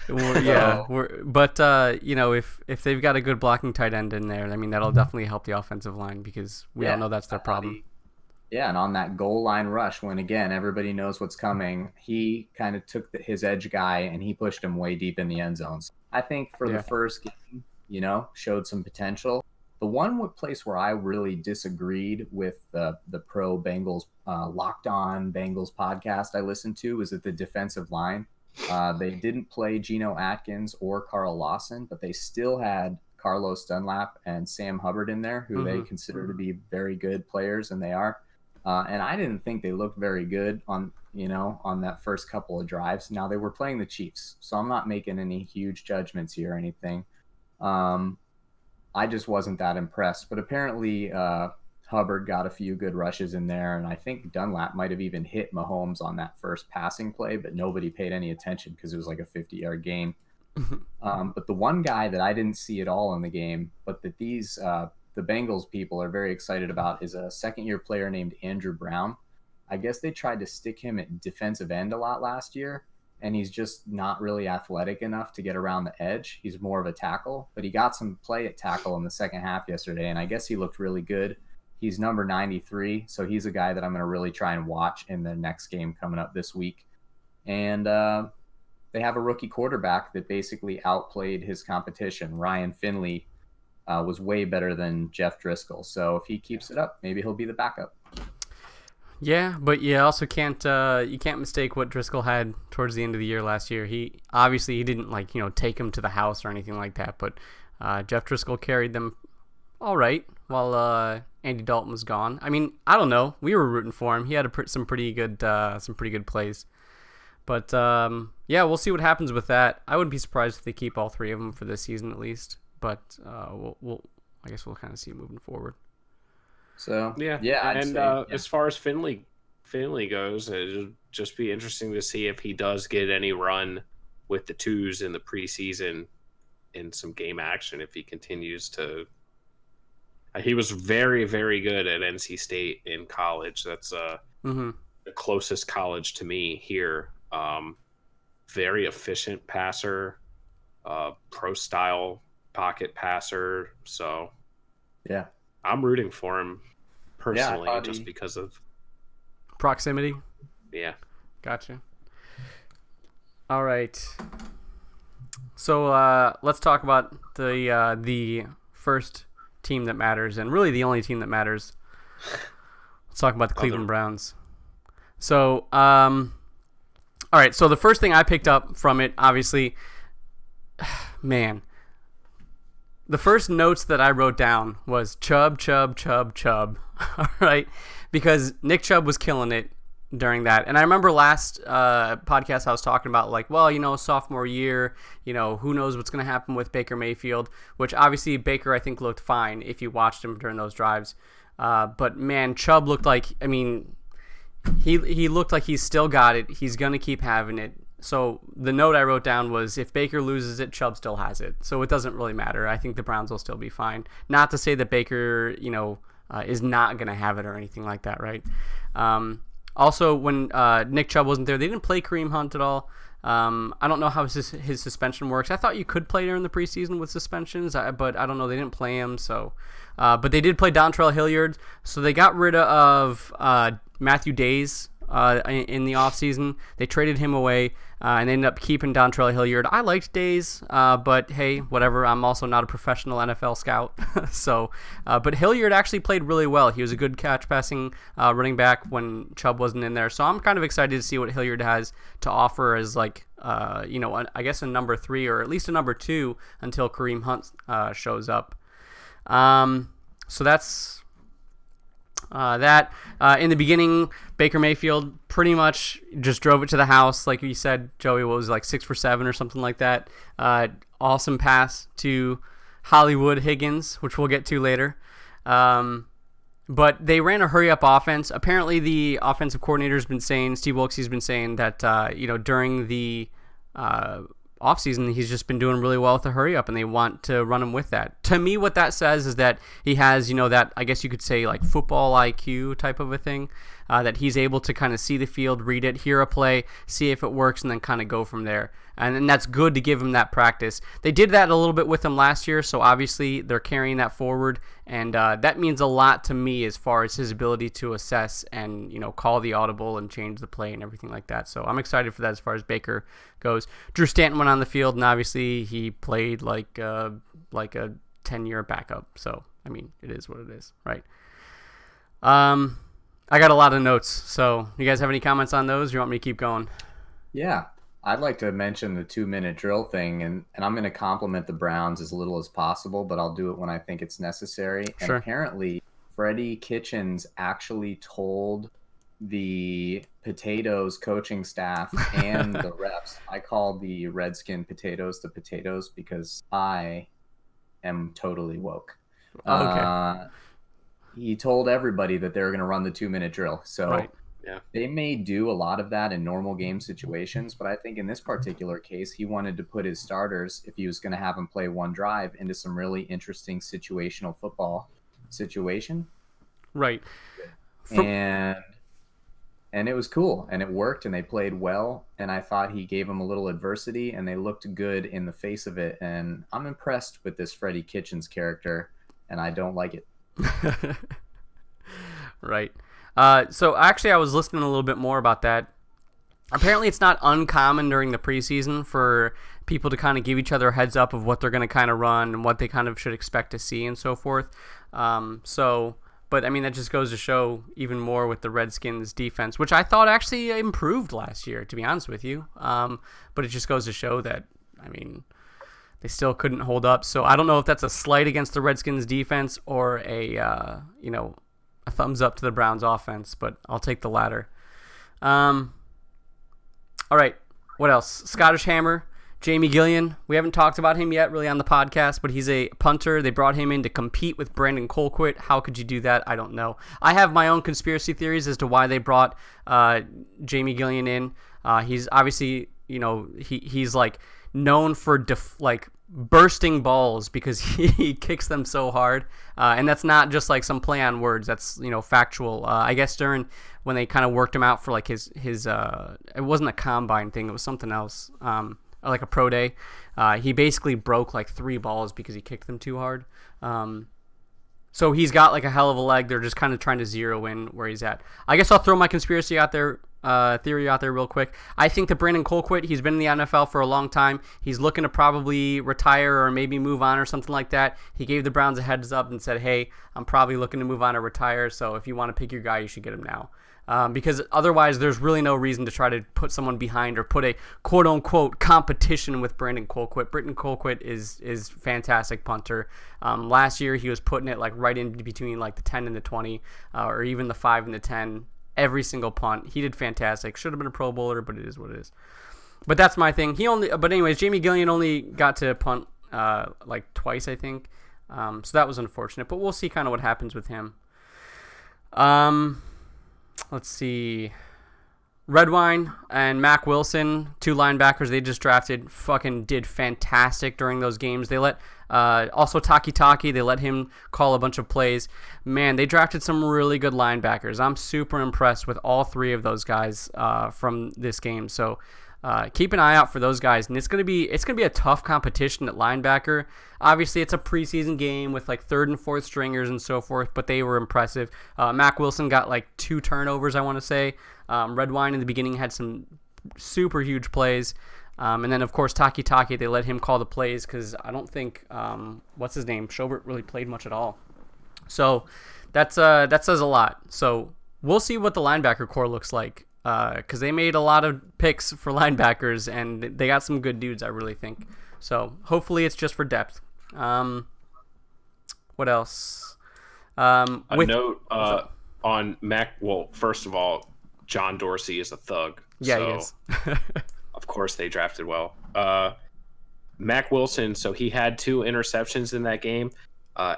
Well, yeah, but if they've got a good blocking tight end in there, I mean that'll definitely help the offensive line, because we all know that's their problem. Yeah, and on that goal line rush, when, again, everybody knows what's coming, he kind of took his edge guy and he pushed him way deep in the end zones. I think for the first game, showed some potential. The one place where I really disagreed with the pro Bengals, Locked On Bengals podcast I listened to was at the defensive line. They didn't play Geno Atkins or Carl Lawson, but they still had Carlos Dunlap and Sam Hubbard in there, who they consider to be very good players, and they are. And I didn't think they looked very good on that first couple of drives. Now, they were playing the Chiefs, so I'm not making any huge judgments here or anything. I just wasn't that impressed. But apparently Hubbard got a few good rushes in there, and I think Dunlap might have even hit Mahomes on that first passing play, but nobody paid any attention because it was like a 50-yard gain. But the one guy that I didn't see at all in the game, but that the Bengals people are very excited about, is a second-year player named Andrew Brown. I guess they tried to stick him at defensive end a lot last year, and he's just not really athletic enough to get around the edge. He's more of a tackle, but he got some play at tackle in the second half yesterday, and I guess he looked really good. He's number 93, so he's a guy that I'm going to really try and watch in the next game coming up this week. And they have a rookie quarterback that basically outplayed his competition. Ryan Finley was way better than Jeff Driscoll. So if he keeps it up, maybe he'll be the backup. Yeah, but you also can't mistake what Driscoll had towards the end of the year last year. He didn't take him to the house or anything like that, but Jeff Driscoll carried them all right while Andy Dalton was gone. I mean, I don't know. We were rooting for him. He had some pretty good plays. But yeah, we'll see what happens with that. I wouldn't be surprised if they keep all three of them for this season at least. But I guess we'll kind of see moving forward. So yeah, and as far as Finley goes, it'll just be interesting to see if he does get any run with the twos in the preseason in some game action. If he continues to, he was very, very good at NC State in college. That's the closest college to me here. Very efficient passer, pro style pocket passer. So yeah, I'm rooting for him personally, just because of proximity. Yeah. Gotcha. All right. So let's talk about the first team that matters, and really the only team that matters. Let's talk about the Cleveland Browns. So, all right. So the first thing I picked up from it, obviously, man, the first notes that I wrote down was Chubb. All right, because Nick Chubb was killing it during that. And I remember last podcast I was talking about, like, well, sophomore year, who knows what's going to happen with Baker Mayfield, which obviously Baker, I think, looked fine if you watched him during those drives. But, man, Chubb looked like, I mean, he looked like he's still got it. He's going to keep having it. So the note I wrote down was, if Baker loses it, Chubb still has it. So it doesn't really matter. I think the Browns will still be fine. Not to say that Baker, is not going to have it or anything like that, right? Also, when Nick Chubb wasn't there, they didn't play Kareem Hunt at all. I don't know how his suspension works. I thought you could play during the preseason with suspensions, but I don't know. They didn't play him. So, but they did play Dontrell Hilliard. So they got rid of Matthew Days in the offseason. They traded him away, and they ended up keeping Dontrell Hilliard. I liked Days, but hey, whatever. I'm also not a professional NFL scout. So, but Hilliard actually played really well. He was a good catch-passing running back when Chubb wasn't in there. So I'm kind of excited to see what Hilliard has to offer as, like, I guess a number 3 or at least a number 2 until Kareem Hunt shows up. So that's that. In the beginning, Baker Mayfield pretty much just drove it to the house. Like you said, Joey, what was it, like 6 for 7 or something like that. Awesome pass to Hollywood Higgins, which we'll get to later. But they ran a hurry-up offense. Apparently, the offensive coordinator's been saying, Steve Wilkes's been saying that, during the offseason, he's just been doing really well with the hurry-up, and they want to run him with that. To me, what that says is that he has, that, I guess you could say, like, football IQ type of a thing, that he's able to kind of see the field, read it, hear a play, see if it works, and then kind of go from there. And that's good to give him that practice. They did that a little bit with him last year, so obviously they're carrying that forward, and that means a lot to me as far as his ability to assess and, call the audible and change the play and everything like that. So I'm excited for that as far as Baker goes. Drew Stanton went on the field, and obviously he played like a 10-year backup. So, I mean, it is what it is, right? I got a lot of notes, so you guys have any comments on those, or you want me to keep going? Yeah. I'd like to mention the 2-minute drill thing, and I'm going to compliment the Browns as little as possible, but I'll do it when I think it's necessary. Sure. And apparently, Freddie Kitchens actually told the Potatoes coaching staff and the reps. I call the Redskin Potatoes the Potatoes because I am totally woke. Okay. He told everybody that they were going to run the 2-minute drill. So Right. Yeah. they may do a lot of that in normal game situations, but I think in this particular case, he wanted to put his starters, if he was going to have them play one drive, into some really interesting situational football situation. Right. And it was cool, and it worked, and they played well, and I thought he gave them a little adversity, and they looked good in the face of it, and I'm impressed with this Freddie Kitchens character, and I don't like it. Right. So actually, I was listening a little bit more about that. Apparently, it's not uncommon during the preseason for people to kind of give each other a heads up of what they're going to kind of run and what they kind of should expect to see and so forth. But I mean, that just goes to show even more with the Redskins defense, which I thought actually improved last year, to be honest with you. But it just goes to show that, I mean, they still couldn't hold up. So I don't know if that's a slight against the Redskins defense or a thumbs up to the Browns offense, but I'll take the latter. All right, what else? Scottish Hammer, Jamie Gillian. We haven't talked about him yet really on the podcast, but he's a punter. They brought him in to compete with Brandon Colquitt. How could you do that? I don't know. I have my own conspiracy theories as to why they brought Jamie Gillian in. He's obviously, he's like known for bursting balls because he kicks them so hard, and that's not just like some play on words. That's factual. I guess during when they kind of worked him out for like his it wasn't a combine thing, it was something else, like a pro day, he basically broke like 3 balls because he kicked them too hard. So he's got like a hell of a leg. They're just kind of trying to zero in where he's at. I guess I'll throw my conspiracy out there, theory out there real quick. I think that Brandon Colquitt, he's been in the NFL for a long time. He's looking to probably retire or maybe move on or something like that. He gave the Browns a heads up and said, hey, I'm probably looking to move on or retire, so if you want to pick your guy, you should get him now. Because otherwise there's really no reason to try to put someone behind or put a quote-unquote competition with Brandon Colquitt. Brandon Colquitt is fantastic punter. Last year he was putting it like right in between like the 10 and the 20, or even the 5 and the 10 every single punt. He did fantastic. Should have been a Pro Bowler, but it is what it is. But that's my thing. But anyways, Jamie Gillian only got to punt like twice, I think. So that was unfortunate, but we'll see kind of what happens with him. Let's see. Redwine and Mac Wilson, 2 linebackers they just drafted, fucking did fantastic during those games. They let also Taki, they let him call a bunch of plays. Man, they drafted some really good linebackers. I'm super impressed with all 3 of those guys from this game. So keep an eye out for those guys, and it's gonna be a tough competition at linebacker. Obviously, it's a preseason game with like 3rd and 4th stringers and so forth, but they were impressive. Mac Wilson got like 2 turnovers, I want to say. Redwine in the beginning had some super huge plays, and then of course Taki they let him call the plays because I don't think what's his name Schobert really played much at all. So that says a lot. So we'll see what the linebacker core looks like. Because they made a lot of picks for linebackers, and they got some good dudes, I really think. So hopefully it's just for depth. What else? Note on Mac. Well, first of all, John Dorsey is a thug. Yeah, so he is. Of course, they drafted well. Mac Wilson. So he had 2 interceptions in that game,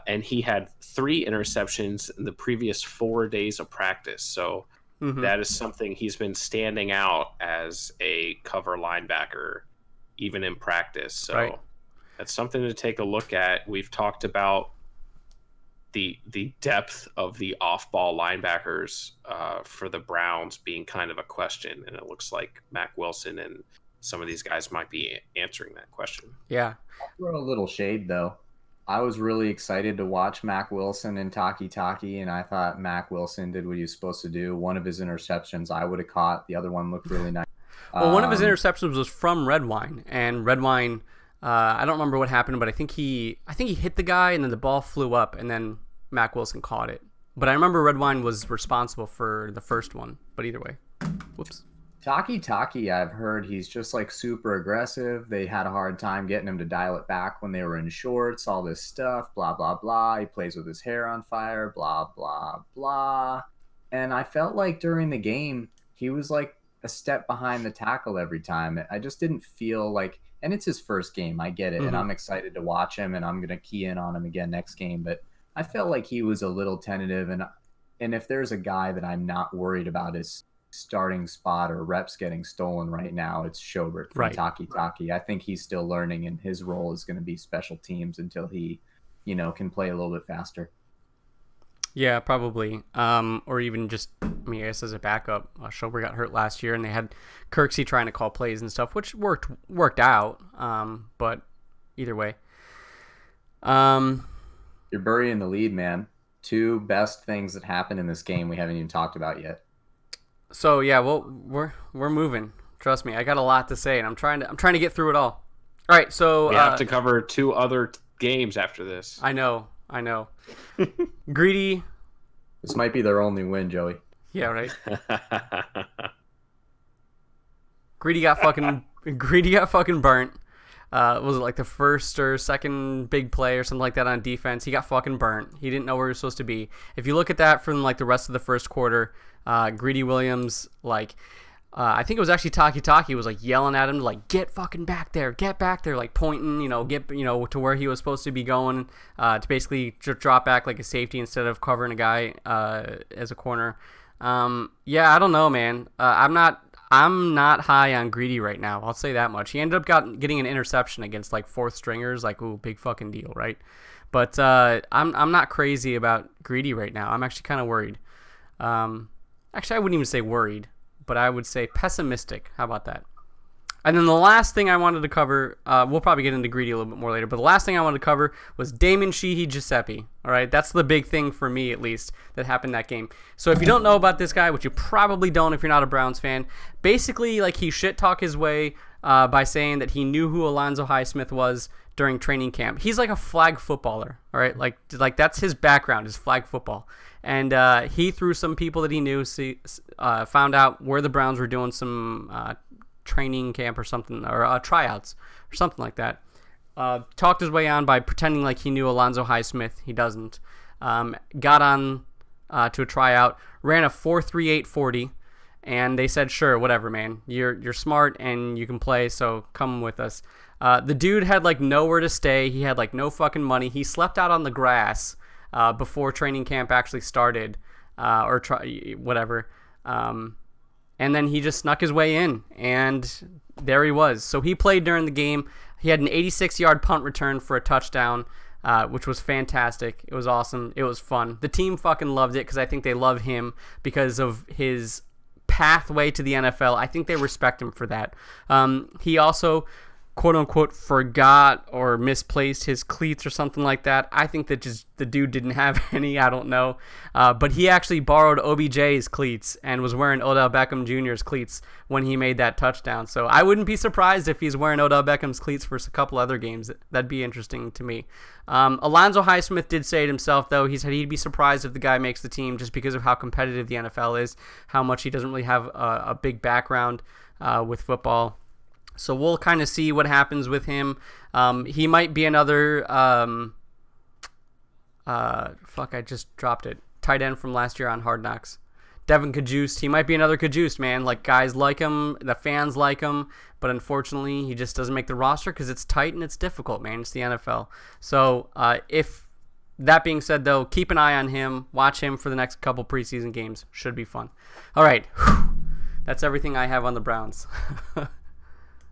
and he had 3 interceptions in the previous 4 days of practice. So. Mm-hmm. That is something he's been standing out as a cover linebacker, even in practice. So right. That's something to take a look at. We've talked about the depth of the off-ball linebackers for the Browns being kind of a question, and it looks like Mac Wilson and some of these guys might be answering that question. Yeah. I'll throw a little shade, though. I was really excited to watch Mac Wilson and Taki, and I thought Mac Wilson did what he was supposed to do. One of his interceptions I would have caught. The other one looked really nice. Well, one of his interceptions was from Redwine, and Redwine, I don't remember what happened, but I think he hit the guy, and then the ball flew up, and then Mac Wilson caught it. But I remember Redwine was responsible for the first one. But either way, whoops. Taki, I've heard he's just like super aggressive. They had a hard time getting him to dial it back when they were in shorts, all this stuff, blah, blah, blah. He plays with his hair on fire, blah, blah, blah. And I felt like during the game, he was like a step behind the tackle every time. I just didn't feel like, and it's his first game, I get it. Mm-hmm. And I'm excited to watch him, and I'm going to key in on him again next game. But I felt like he was a little tentative. And if there's a guy that I'm not worried about his starting spot or reps getting stolen right now, it's Schobert from right. Taki. I think he's still learning, and his role is going to be special teams until he, can play a little bit faster. Yeah, probably. Or even just, I guess as a backup. Schobert got hurt last year, and they had Kirksey trying to call plays and stuff, which worked out. But either way. You're burying the lead, man. 2 best things that happened in this game we haven't even talked about yet. So yeah, well, we're moving. Trust me, I got a lot to say, and I'm trying to get through it all. All right, so we have to cover 2 other games after this. I know. Greedy. This might be their only win, Joey. Yeah, right. Greedy got fucking burnt. was it like the first or second big play or something like that on defense? He got fucking burnt. He didn't know where he was supposed to be. If you look at that from like the rest of the first quarter, Greedy Williams, like, I think it was actually Taki was like yelling at him to like get fucking back there, like pointing, get to where he was supposed to be going, to basically drop back like a safety instead of covering a guy as a corner. Yeah, I don't know, man. I'm not high on Greedy right now. I'll say that much. He ended up getting an interception against like fourth stringers, like, ooh, big fucking deal, right? But I'm not crazy about Greedy right now. I'm actually kind of worried. Actually, I wouldn't even say worried, but I would say pessimistic. How about that? And then the last thing I wanted to cover, we'll probably get into Greedy a little bit more later, but the last thing I wanted to cover was Damon Sheehy Giuseppe. All right, that's the big thing for me, at least, that happened that game. So if you don't know about this guy, which you probably don't if you're not a Browns fan, basically, like, he shit-talked his way by saying that he knew who Alonzo Highsmith was during training camp. He's like a flag footballer, all right? Like that's his background, is flag football. And he, through some people that he knew, found out where the Browns were doing some training camp or something, or tryouts or something like that. Talked his way on by pretending like he knew Alonzo Highsmith. He doesn't. Got on to a tryout, ran a 4.38 40, and they said, sure, whatever, man. You're smart and you can play, so come with us. The dude had like nowhere to stay. He had like no fucking money. He slept out on the grass before training camp actually started, whatever. And then he just snuck his way in, and there he was. So he played during the game. He had an 86-yard punt return for a touchdown, which was fantastic. It was awesome. It was fun. The team fucking loved it because I think they love him because of his pathway to the NFL. I think they respect him for that. He also, quote-unquote, forgot or misplaced his cleats or something like that. I think that just the dude didn't have any. I don't know. But he actually borrowed OBJ's cleats and was wearing Odell Beckham Jr.'s cleats when he made that touchdown. So I wouldn't be surprised if he's wearing Odell Beckham's cleats for a couple other games. That'd be interesting to me. Alonzo Highsmith did say it himself, though. He said he'd be surprised if the guy makes the team just because of how competitive the NFL is, how much he doesn't really have a big background with football. So we'll kind of see what happens with him. He might be another I just dropped it. Tight end from last year on Hard Knocks. Devin Kajust. He might be another Kajust, man. Like, guys like him, the fans like him, but unfortunately he just doesn't make the roster because it's tight and it's difficult, man. It's the NFL. So if that being said, though, keep an eye on him. Watch him for the next couple preseason games. Should be fun. All right. That's everything I have on the Browns.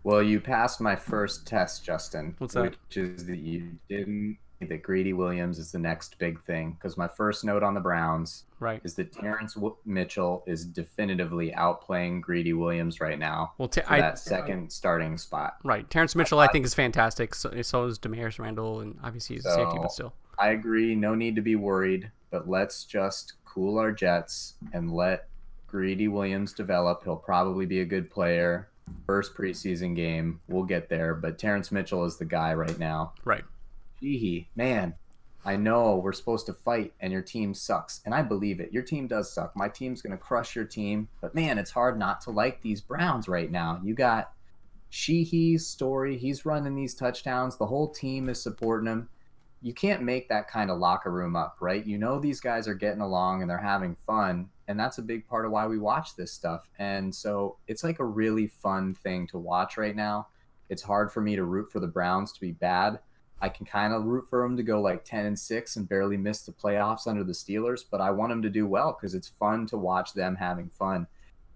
Well, you passed my first test, Justin. What's that? Which is that you didn't think that Greedy Williams is the next big thing. Because my first note on the Browns is that Terrence Mitchell is definitively outplaying Greedy Williams right now for that second starting spot. Right. Terrence Mitchell, I think, is fantastic. So is Damaris Randall, and obviously he's a safety, but still. I agree. No need to be worried. But let's just cool our jets and let Greedy Williams develop. He'll probably be a good player. First preseason game, we'll get there, but Terrence Mitchell is the guy right now. Right. Gee, man, I know we're supposed to fight and your team sucks, and I believe it. Your team does suck. My team's going to crush your team, but man, it's hard not to like these Browns right now. You got Sheehy's story. He's running these touchdowns. The whole team is supporting him. You can't make that kind of locker room up, right? You know these guys are getting along and they're having fun, and that's a big part of why we watch this stuff. And so it's like a really fun thing to watch right now. It's hard for me to root for the Browns to be bad. I can kind of root for them to go like 10-6 and barely miss the playoffs under the Steelers, but I want them to do well because it's fun to watch them having fun.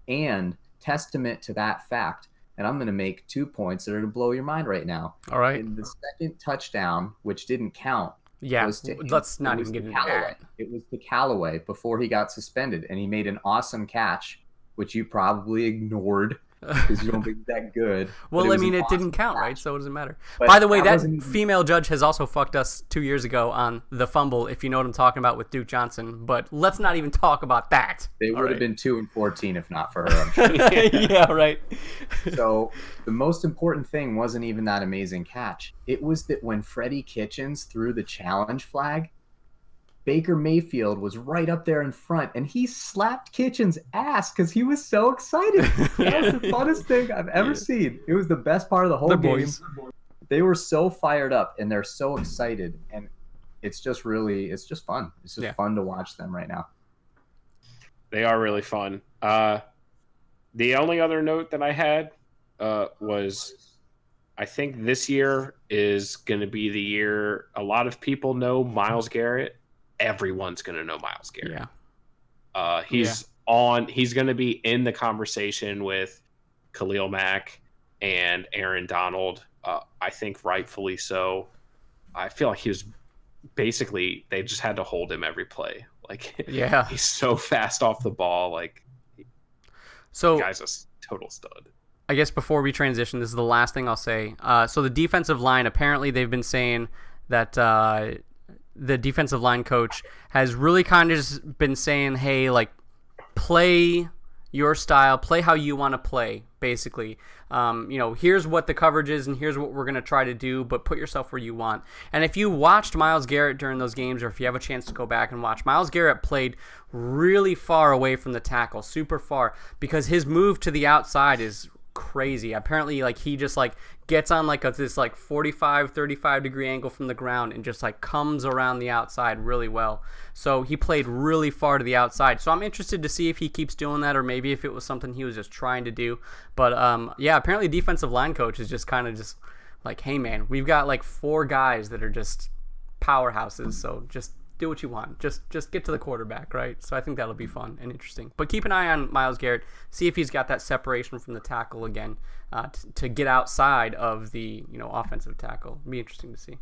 And testament to that fact, and I'm going to make 2 points that are going to blow your mind right now. All right. In the second touchdown, which didn't count. Yeah, let's not even get into that. It was to Callaway before he got suspended, and he made an awesome catch, which you probably ignored because you don't think that good. Well, I mean, it didn't count, right? So it doesn't matter. But by the way, that female judge has also fucked us 2 years ago on the fumble, if you know what I'm talking about, with Duke Johnson. But let's not even talk about that. They would have been 2-14 if not for her, I'm sure. Yeah, right. So the most important thing wasn't even that amazing catch. It was that when Freddie Kitchens threw the challenge flag, Baker Mayfield was right up there in front, and he slapped Kitchens' ass because he was so excited. That was the funnest thing I've ever seen. It was the best part of the whole game. Boys. they were so fired up and they're so excited, and it's just fun. It's just fun to watch them right now. They are really fun. The only other note that I had was I think this year is going to be the year a lot of people know Myles Garrett. Everyone's going to know Myles Garrett. Yeah. He's going to be in the conversation with Khalil Mack and Aaron Donald. I think rightfully so. I feel like he was basically, they just had to hold him every play. Like, yeah, he's so fast off the ball. Like, so the guy's a total stud. I guess before we transition, this is the last thing I'll say. So the defensive line, apparently they've been saying that the defensive line coach has really kind of just been saying, hey, like, play your style, play how you want to play, basically. Here's what the coverage is and here's what we're going to try to do, but put yourself where you want. And if you watched Myles Garrett during those games, or if you have a chance to go back and watch, Myles Garrett played really far away from the tackle, super far, because his move to the outside is crazy. Apparently, like, he just like gets on like this like 35 degree angle from the ground and just like comes around the outside really well. So he played really far to the outside. So I'm interested to see if he keeps doing that, or maybe if it was something he was just trying to do. But apparently defensive line coach is just kind of just like, hey man, we've got like 4 guys that are just powerhouses, so just do what you want. Just get to the quarterback, right? So I think that'll be fun and interesting. But keep an eye on Myles Garrett. See if he's got that separation from the tackle again to get outside of the offensive tackle. It'll be interesting to see.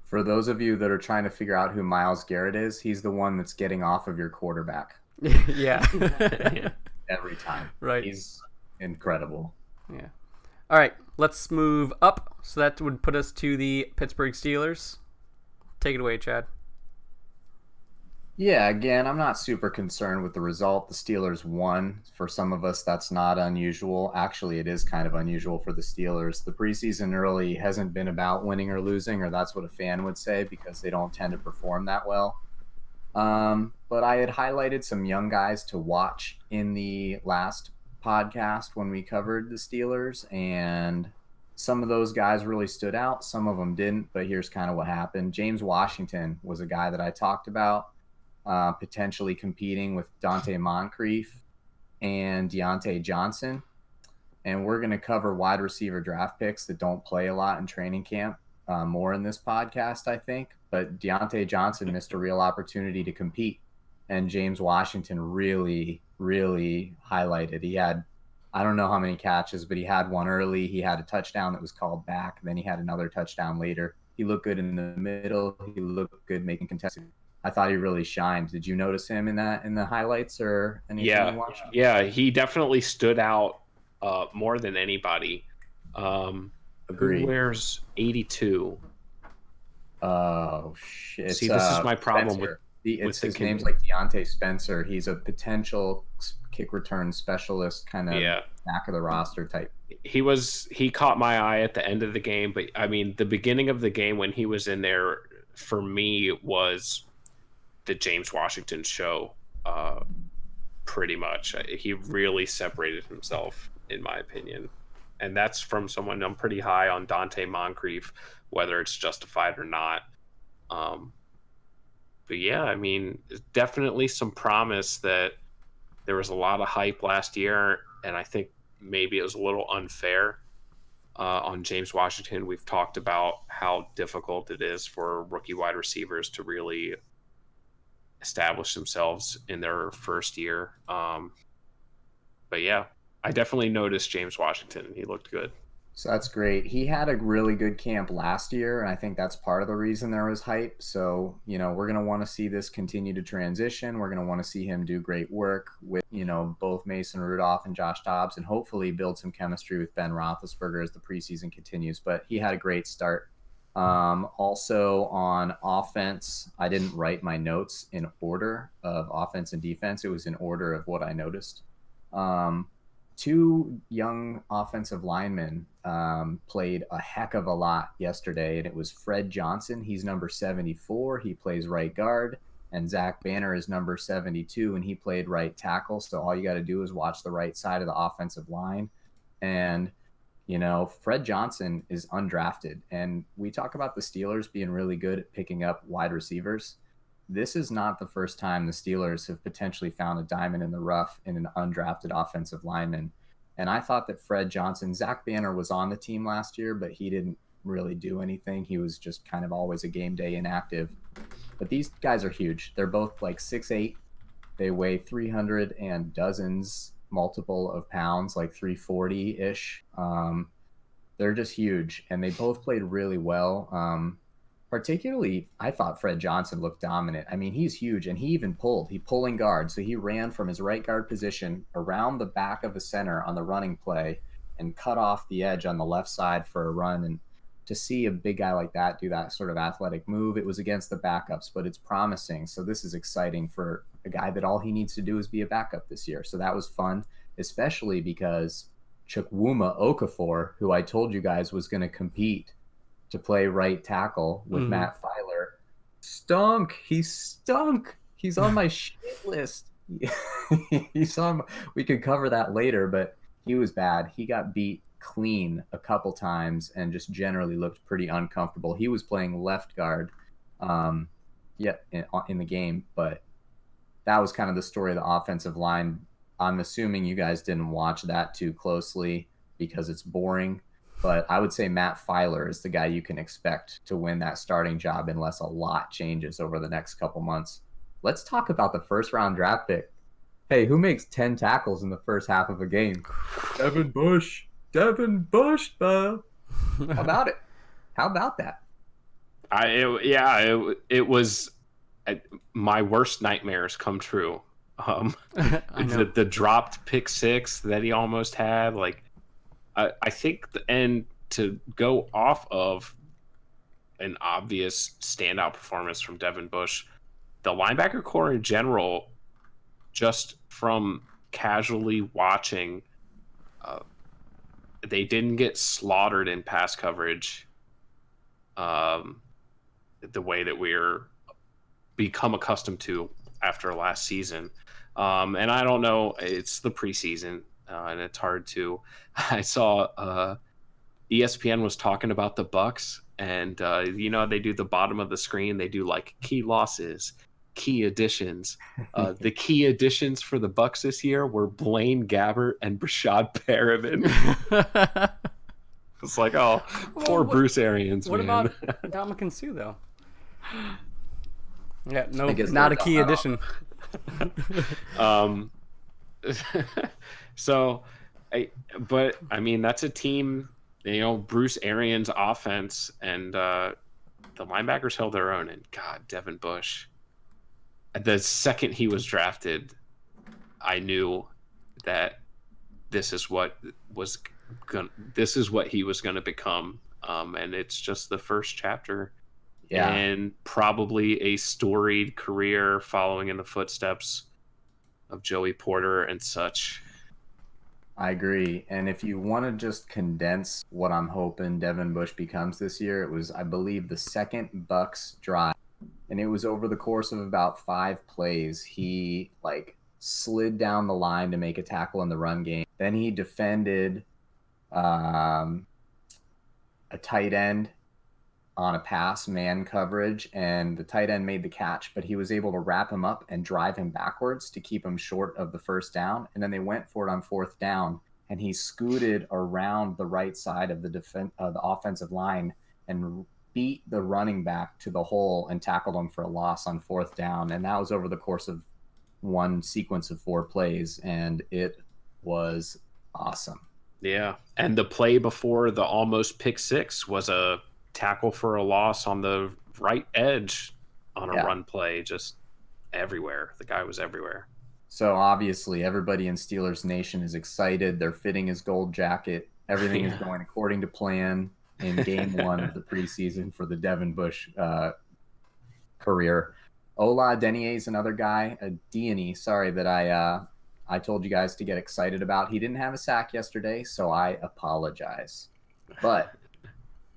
For those of you that are trying to figure out who Myles Garrett is, he's the one that's getting off of your quarterback. Yeah. Every time. Right. He's incredible. Yeah. All right, let's move up. So that would put us to the Pittsburgh Steelers. Take it away, Chad. Yeah, again, I'm not super concerned with the result. The Steelers won. For some of us, that's not unusual. Actually, it is kind of unusual for the Steelers. The preseason early hasn't been about winning or losing, or that's what a fan would say, because they don't tend to perform that well. But I had highlighted some young guys to watch in the last podcast when we covered the Steelers, and some of those guys really stood out. Some of them didn't, but here's kind of what happened. James Washington was a guy that I talked about. Potentially competing with Dante Moncrief and Deontay Johnson. And we're going to cover wide receiver draft picks that don't play a lot in training camp more in this podcast, I think. But Deontay Johnson missed a real opportunity to compete. And James Washington really, really highlighted. He had, I don't know how many catches, but he had one early. He had a touchdown that was called back. Then he had another touchdown later. He looked good in the middle. He looked good making contested. I thought he really shined. Did you notice him in the highlights or anything you watched? Yeah, he definitely stood out more than anybody. Agreed. Who wears 82? Oh shit! See, this is my problem with his name's like Deontay Spencer. He's a potential kick return specialist, kind of back of the roster type. He caught my eye at the end of the game, but I mean, the beginning of the game when he was in there for me was the James Washington show, pretty much. He really separated himself, in my opinion. And that's from someone I'm pretty high on, Dante Moncrief, whether it's justified or not. But yeah, I mean, definitely some promise that there was a lot of hype last year, and I think maybe it was a little unfair on James Washington. We've talked about how difficult it is for rookie wide receivers to really establish themselves in their first year. But yeah, I definitely noticed James Washington. He looked good. So that's great. He had a really good camp last year, and I think that's part of the reason there was hype. So, we're going to want to see this continue to transition. We're going to want to see him do great work with, both Mason Rudolph and Josh Dobbs, and hopefully build some chemistry with Ben Roethlisberger as the preseason continues. But he had a great start. Also on offense, I didn't write my notes in order of offense and defense. It was in order of what I noticed. 2 young offensive linemen played a heck of a lot yesterday, and it was Fred Johnson. He's number 74. He plays right guard. And Zach Banner is number 72, and he played right tackle. So all you got to do is watch the right side of the offensive line. And Fred Johnson is undrafted, and we talk about the Steelers being really good at picking up wide receivers. This is not the first time the Steelers have potentially found a diamond in the rough in an undrafted offensive lineman. And I thought that Fred Johnson, Zach Banner was on the team last year, but he didn't really do anything. He was just kind of always a game day inactive. But these guys are huge. They're both like 6'8". They weigh 300 and dozens, multiple of pounds, like 340-ish. They're just huge, and they both played really well. Particularly, I thought Fred Johnson looked dominant. I mean, he's huge, and he even pulled. He pulling guard, so he ran from his right guard position around the back of the center on the running play and cut off the edge on the left side for a run. And to see a big guy like that do that sort of athletic move, it was against the backups, but it's promising. So this is exciting for a guy that all he needs to do is be a backup this year. So that was fun, especially because Chukwuma Okafor, who I told you guys was going to compete to play right tackle with Matt Filer, stunk. He stunk. He's on my shit list. We could cover that later, but he was bad. He got beat clean a couple times and just generally looked pretty uncomfortable. He was playing left guard in the game, but that was kind of the story of the offensive line. I'm assuming you guys didn't watch that too closely because it's boring, but I would say Matt Filer is the guy you can expect to win that starting job unless a lot changes over the next couple months. Let's talk about the first round draft pick. Hey, who makes 10 tackles in the first half of a game? Devin Bush, bro. How about it? How about that? It was my worst nightmares come true. The dropped pick six that he almost had, I think, and to go off of an obvious standout performance from Devin Bush, the linebacker core in general, just from casually watching, they didn't get slaughtered in pass coverage the way that we're become accustomed to after last season. And I don't know, it's the preseason, and it's hard to. I saw ESPN was talking about the Bucks, and they do the bottom of the screen. They do like key losses, key additions. The key additions for the Bucks this year were Blaine Gabbert and Brashad Perriman. It's like, poor Bruce Arians. What man. about Ndamukong Suh though? Yeah, no, not a key addition. But I mean, that's a team, Bruce Arians' offense, and the linebackers held their own. And God, Devin Bush, the second he was drafted, I knew that this is what he was going to become. And it's just the first chapter. Yeah. And probably a storied career following in the footsteps of Joey Porter and such. I agree. And if you want to just condense what I'm hoping Devin Bush becomes this year, it was, I believe, the second Bucks drive. And it was over the course of about 5 plays. He slid down the line to make a tackle in the run game. Then he defended a tight end on a pass man coverage, and the tight end made the catch, but he was able to wrap him up and drive him backwards to keep him short of the first down. And then they went for it on 4th down, and he scooted around the right side of the offensive line and beat the running back to the hole and tackled him for a loss on 4th down. And that was over the course of one sequence of 4 plays, and it was awesome. Yeah, and the play before the almost pick six was a tackle for a loss on the right edge on a run play, just everywhere. The guy was everywhere. So obviously everybody in Steelers Nation is excited. They're fitting his gold jacket. Everything is going according to plan in game 1 of the preseason for the Devin Bush career. Ola Denier is another guy, that I told you guys to get excited about. He didn't have a sack yesterday, so I apologize. But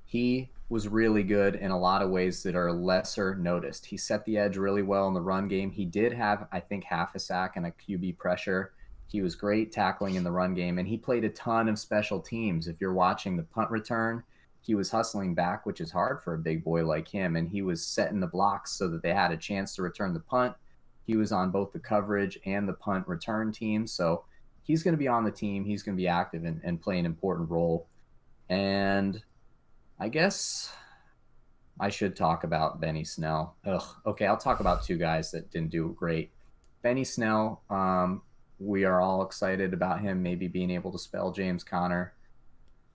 he was really good in a lot of ways that are lesser noticed. He set the edge really well in the run game. He did have, I think, half a sack and a QB pressure. He was great tackling in the run game, and he played a ton of special teams. If you're watching the punt return, he was hustling back, which is hard for a big boy like him, and he was setting the blocks so that they had a chance to return the punt. He was on both the coverage and the punt return team, so he's going to be on the team. He's going to be active and play an important role. And I guess I should talk about Benny Snell. Okay, I'll talk about two guys that didn't do great. Benny Snell, we are all excited about him maybe being able to spell James Conner.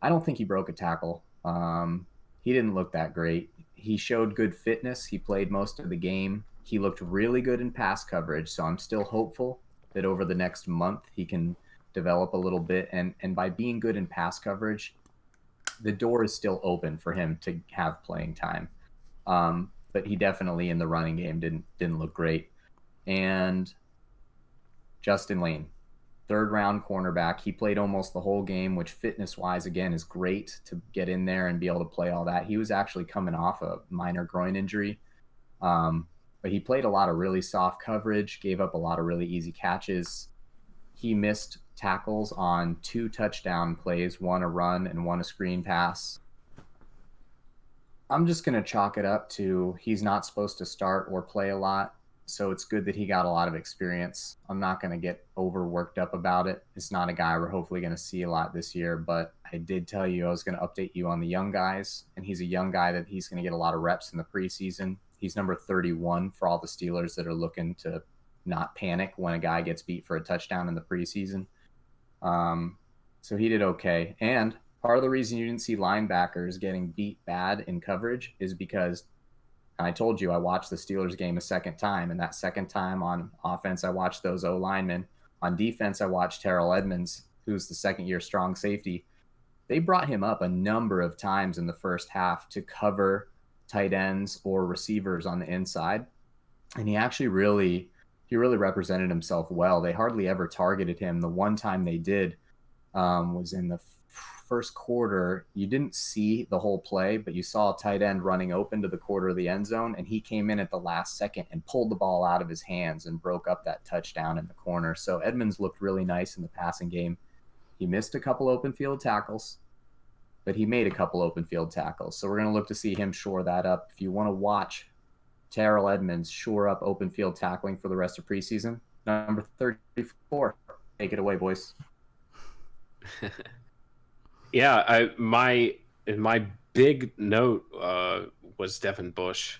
I don't think he broke a tackle. He didn't look that great. He showed good fitness. He played most of the game. He looked really good in pass coverage, so I'm still hopeful that over the next month he can develop a little bit. And by being good in pass coverage, the door is still open for him to have playing time. But he definitely in the running game didn't look great. And Justin Lane, third round cornerback. He played almost the whole game, which fitness wise, again, is great to get in there and be able to play all that. He was actually coming off a minor groin injury. But he played a lot of really soft coverage, gave up a lot of really easy catches. He missed tackles on 2 touchdown plays, one a run and one a screen pass. I'm just going to chalk it up to he's not supposed to start or play a lot. So it's good that he got a lot of experience. I'm not going to get overworked up about it. It's not a guy we're hopefully going to see a lot this year, but I did tell you I was going to update you on the young guys, and he's a young guy that he's going to get a lot of reps in the preseason. He's number 31 for all the Steelers that are looking to not panic when a guy gets beat for a touchdown in the preseason. So he did okay. And part of the reason you didn't see linebackers getting beat bad in coverage is because I told you I watched the Steelers game a second time, and that second time on offense, I watched those O-linemen. On defense, I watched Terrell Edmonds, who's the second-year strong safety. They brought him up a number of times in the first half to cover tight ends or receivers on the inside, and he actually really represented himself well. They hardly ever targeted him. The one time they did was in the first quarter. You didn't see the whole play, but you saw a tight end running open to the quarter of the end zone, and he came in at the last second and pulled the ball out of his hands and broke up that touchdown in the corner. So Edmonds looked really nice in the passing game. He missed a couple open field tackles, but he made a couple open field tackles. So we're going to look to see him shore that up. If you want to watch Terrell Edmonds shore up open field tackling for the rest of preseason, number 34. Take it away, boys. Yeah, my big note was Devin Bush,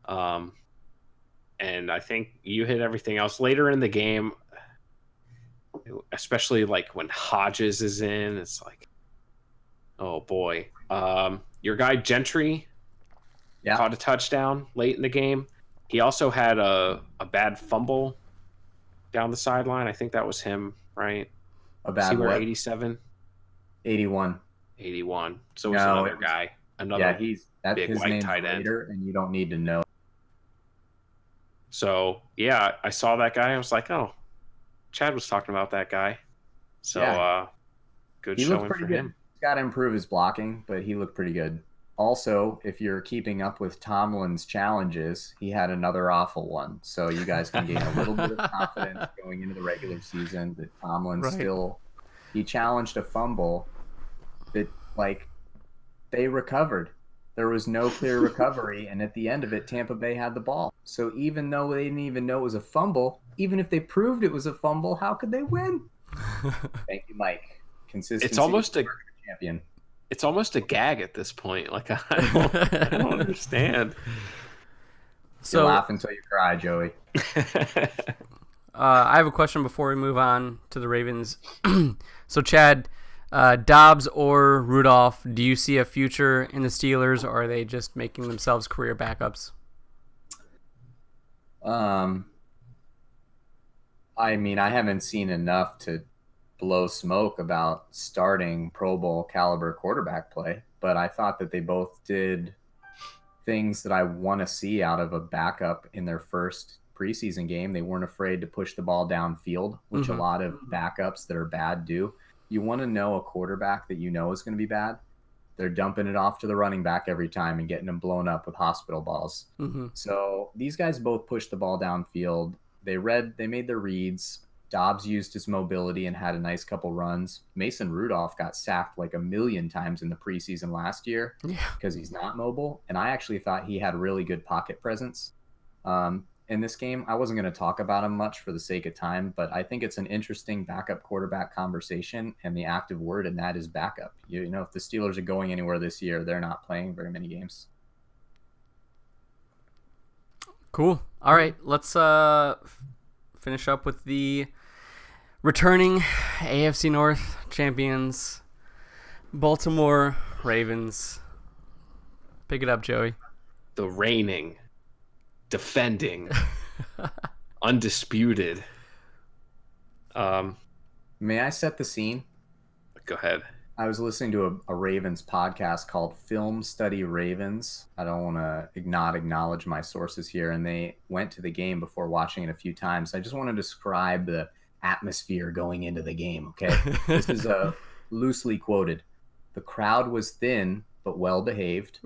and I think you hit everything else later in the game, especially like when Hodges is in. It's like, oh boy, your guy Gentry caught a touchdown late in the game. He also had a bad fumble down the sideline. I think that was him, right? A bad what? 87. 81. So it was another guy. Another he's big his white name's tight end. Later, and you don't need to know. So yeah, I saw that guy. I was like, oh, Chad was talking about that guy. So good showing for him. He's got to improve his blocking, but he looked pretty good. Also, if you're keeping up with Tomlin's challenges, he had another awful one. So you guys can gain a little bit of confidence going into the regular season that Tomlin he challenged a fumble that, like, they recovered. There was no clear recovery, and at the end of it, Tampa Bay had the ball. So even though they didn't even know it was a fumble, even if they proved it was a fumble, how could they win? Thank you, Mike. Consistency. It's almost a champion. It's almost a gag at this point. Like I don't understand. So you laugh until you cry, Joey. I have a question before we move on to the Ravens. So, Chad, Dobbs or Rudolph, do you see a future in the Steelers, or are they just making themselves career backups? I mean, I haven't seen enough to blow smoke about starting Pro Bowl caliber quarterback play, but I thought that they both did things that I want to see out of a backup in their first preseason game. They weren't afraid to push the ball downfield, which a lot of backups that are bad do. You want to know a quarterback that you know is going to be bad. They're dumping it off to the running back every time and getting them blown up with hospital balls. So these guys both pushed the ball downfield. They made their reads. Dobbs used his mobility and had a nice couple runs. Mason Rudolph got sacked like a million times in the preseason last year because he's not mobile. And I actually thought he had really good pocket presence in this game. I wasn't going to talk about him much for the sake of time, but I think it's an interesting backup quarterback conversation, and the active word in that is backup. You know, if the Steelers are going anywhere this year, they're not playing very many games. Cool. All right, let's finish up with the returning AFC North champions, Baltimore Ravens. Pick it up, Joey. The reigning, defending, undisputed. May I set the scene? Go ahead. I was listening to a Ravens podcast called Film Study Ravens. I don't want to not acknowledge my sources here, and they went to the game before watching it a few times. I just want to describe the atmosphere going into the game, okay? This is loosely quoted. The crowd was thin but well behaved.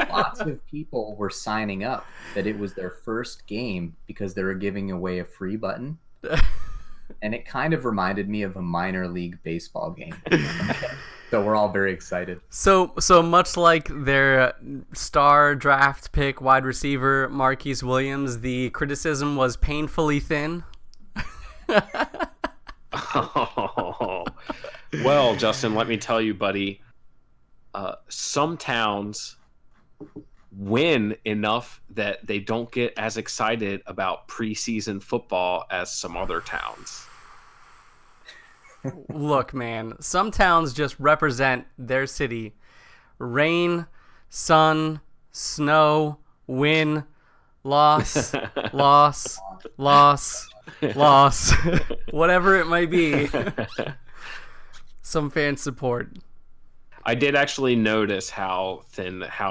Lots of people were signing up that it was their first game because they were giving away a free button. And it kind of reminded me of a minor league baseball game. So we're all very excited. So much like their star draft pick wide receiver Marquise Williams, the criticism was painfully thin. Oh. Well, Justin, let me tell you, buddy, some towns win enough that they don't get as excited about preseason football as some other towns. Look, man, some towns just represent their city. Rain, sun, snow, win, loss, loss, whatever it might be. Some fans support. I did actually notice how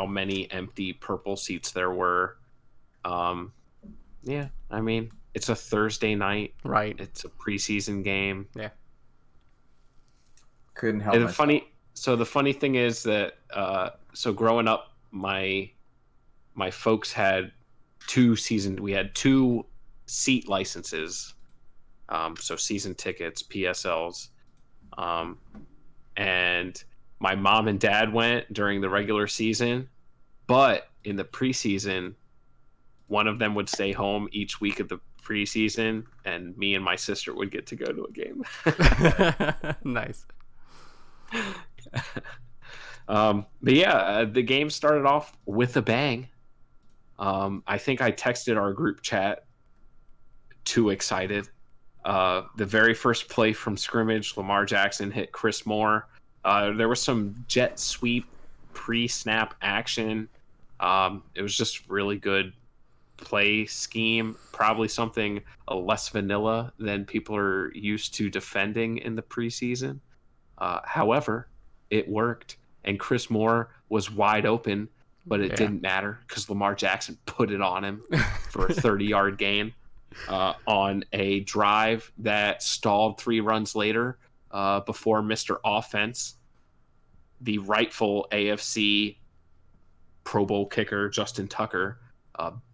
many empty purple seats there were. Yeah, I mean, it's a Thursday night. Right. It's a preseason game. Yeah. Couldn't help And myself. the funny thing is that so growing up, my folks had we had 2 seat licenses. So season tickets, PSLs. And my mom and dad went during the regular season, but in the preseason, one of them would stay home each week of the preseason, and me and my sister would get to go to a game. Nice. But yeah, the game started off with a bang. I think I texted our group chat, too excited. The very first play from scrimmage, Lamar Jackson hit Chris Moore. There was some jet sweep pre-snap action. It was just really good play scheme. Probably something less vanilla than people are used to defending in the preseason. However, it worked, and Chris Moore was wide open, but it didn't matter because Lamar Jackson put it on him for a 30-yard gain on a drive that stalled 3 runs later. Before Mr. Offense, the rightful AFC Pro Bowl kicker, Justin Tucker,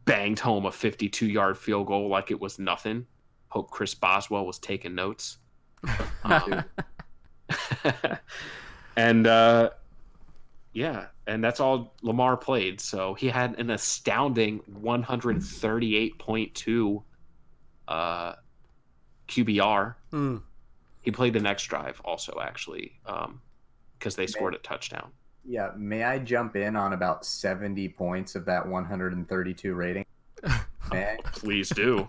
banged home a 52-yard field goal like it was nothing. Hope Chris Boswell was taking notes. And and that's all Lamar played. So he had an astounding 138.2 QBR. He played the next drive also, actually, because they scored a touchdown. Yeah, may I jump in on about 70 points of that 132 rating? Please do.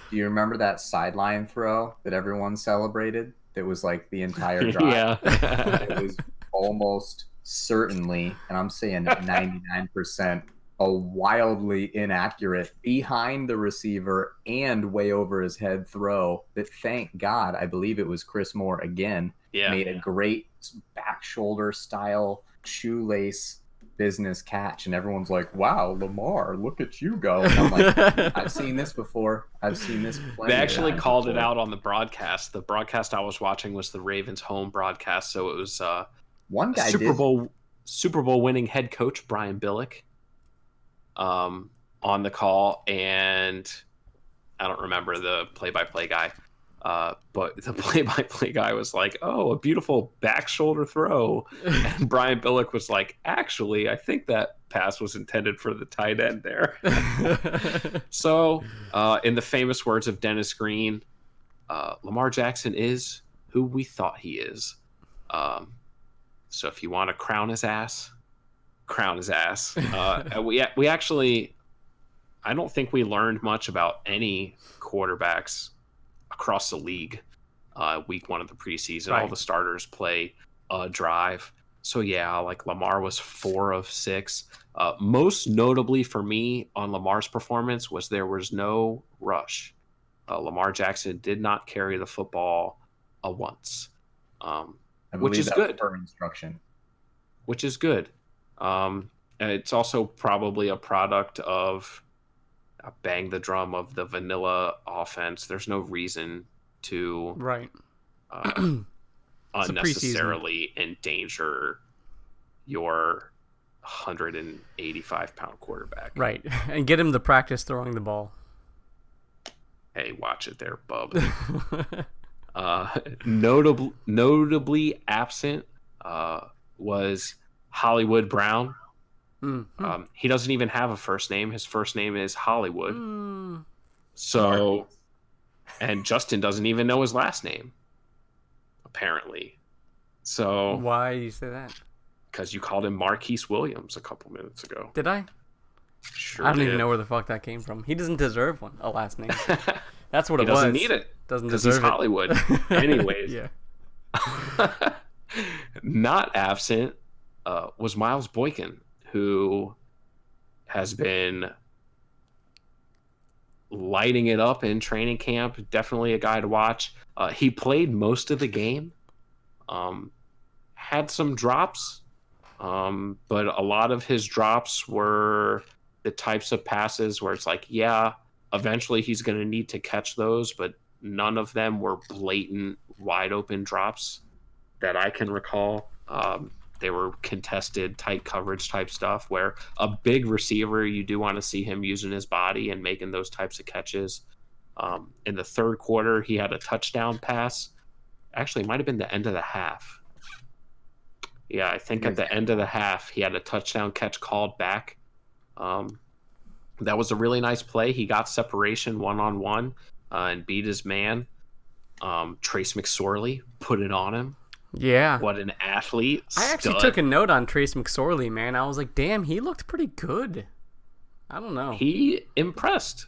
Do you remember that sideline throw that everyone celebrated? That was like the entire drive. Yeah. It was almost certainly, and I'm saying 99%, a wildly inaccurate behind the receiver and way over his head throw that, thank God, I believe it was Chris Moore again, made a great back shoulder style shoelace business catch. And everyone's like, wow, Lamar, look at you go. And I'm like, I've seen this before. I've seen this plenty They actually of times called before. it out on the broadcast. The broadcast I was watching was the Ravens home broadcast, so it was One guy Super Bowl winning head coach Brian Billick on the call, and I don't remember the play-by-play guy. But the play-by-play guy was like, "Oh, a beautiful back shoulder throw," and Brian Billick was like, "Actually, I think that pass was intended for the tight end there." So, in the famous words of Dennis Green, Lamar Jackson is who we thought he is. So if you want to crown his ass, crown his ass. We actually, I don't think we learned much about any quarterbacks across the league. Week 1 of the preseason, Right. all the starters play a drive. So yeah, like Lamar was 4 of 6. Most notably for me on Lamar's performance was there was no rush. Lamar Jackson did not carry the football once, I which believe is that good. was per instruction. Which is good. And it's also probably a product of bang the drum of the vanilla offense. There's no reason to Right. unnecessarily endanger your 185-pound quarterback. Right. And get him to practice throwing the ball. Hey, watch it there, bub. Notably absent was Hollywood Brown. He doesn't even have a first name. His first name is Hollywood. So, and Justin doesn't even know his last name, apparently. So, why do you say that? Because you called him Marquise Williams a couple minutes ago. Did I? Sure I don't did. even know where the fuck that came from. He doesn't deserve a last name. That's what He it was. doesn't need it. Doesn't Because deserve he's Hollywood. Anyways. Yeah. Not absent was Miles Boykin, who has been lighting it up in training camp. Definitely a guy to watch. He played most of the game. Had some drops, but a lot of his drops were the types of passes where it's like, yeah, eventually he's going to need to catch those, but none of them were blatant, wide open drops that I can recall. They were contested, tight coverage type stuff where a big receiver, you do want to see him using his body and making those types of catches. In the third quarter, he had a touchdown pass. Actually, it might have been the end of the half. Yeah, I think at the end of the half, he had a touchdown catch called back. That was a really nice play. He got separation one-on-one and beat his man. Trace McSorley put it on him. Yeah. What an athlete. I actually Stud. took a note on Trace McSorley, man. I was like, damn, he looked pretty good. I don't know. He impressed.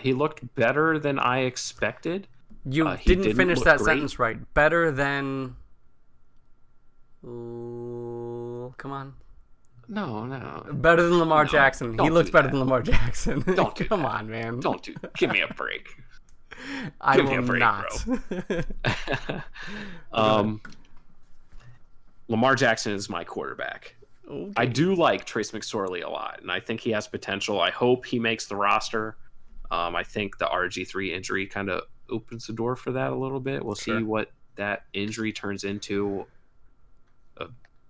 He looked better than I expected. You he didn't finish look that great. sentence right. Better than... come on. No. Better than Lamar No, Jackson. He don't looks do better that. than Lamar Jackson. Don't do Come that. on, man. Don't do. Give me a break. I Give me will a break, not. Lamar Jackson is my quarterback. Okay. I do like Trace McSorley a lot, and I think he has potential. I hope he makes the roster. I think the RG3 injury kind of opens the door for that a little bit. We'll see what that injury turns into. A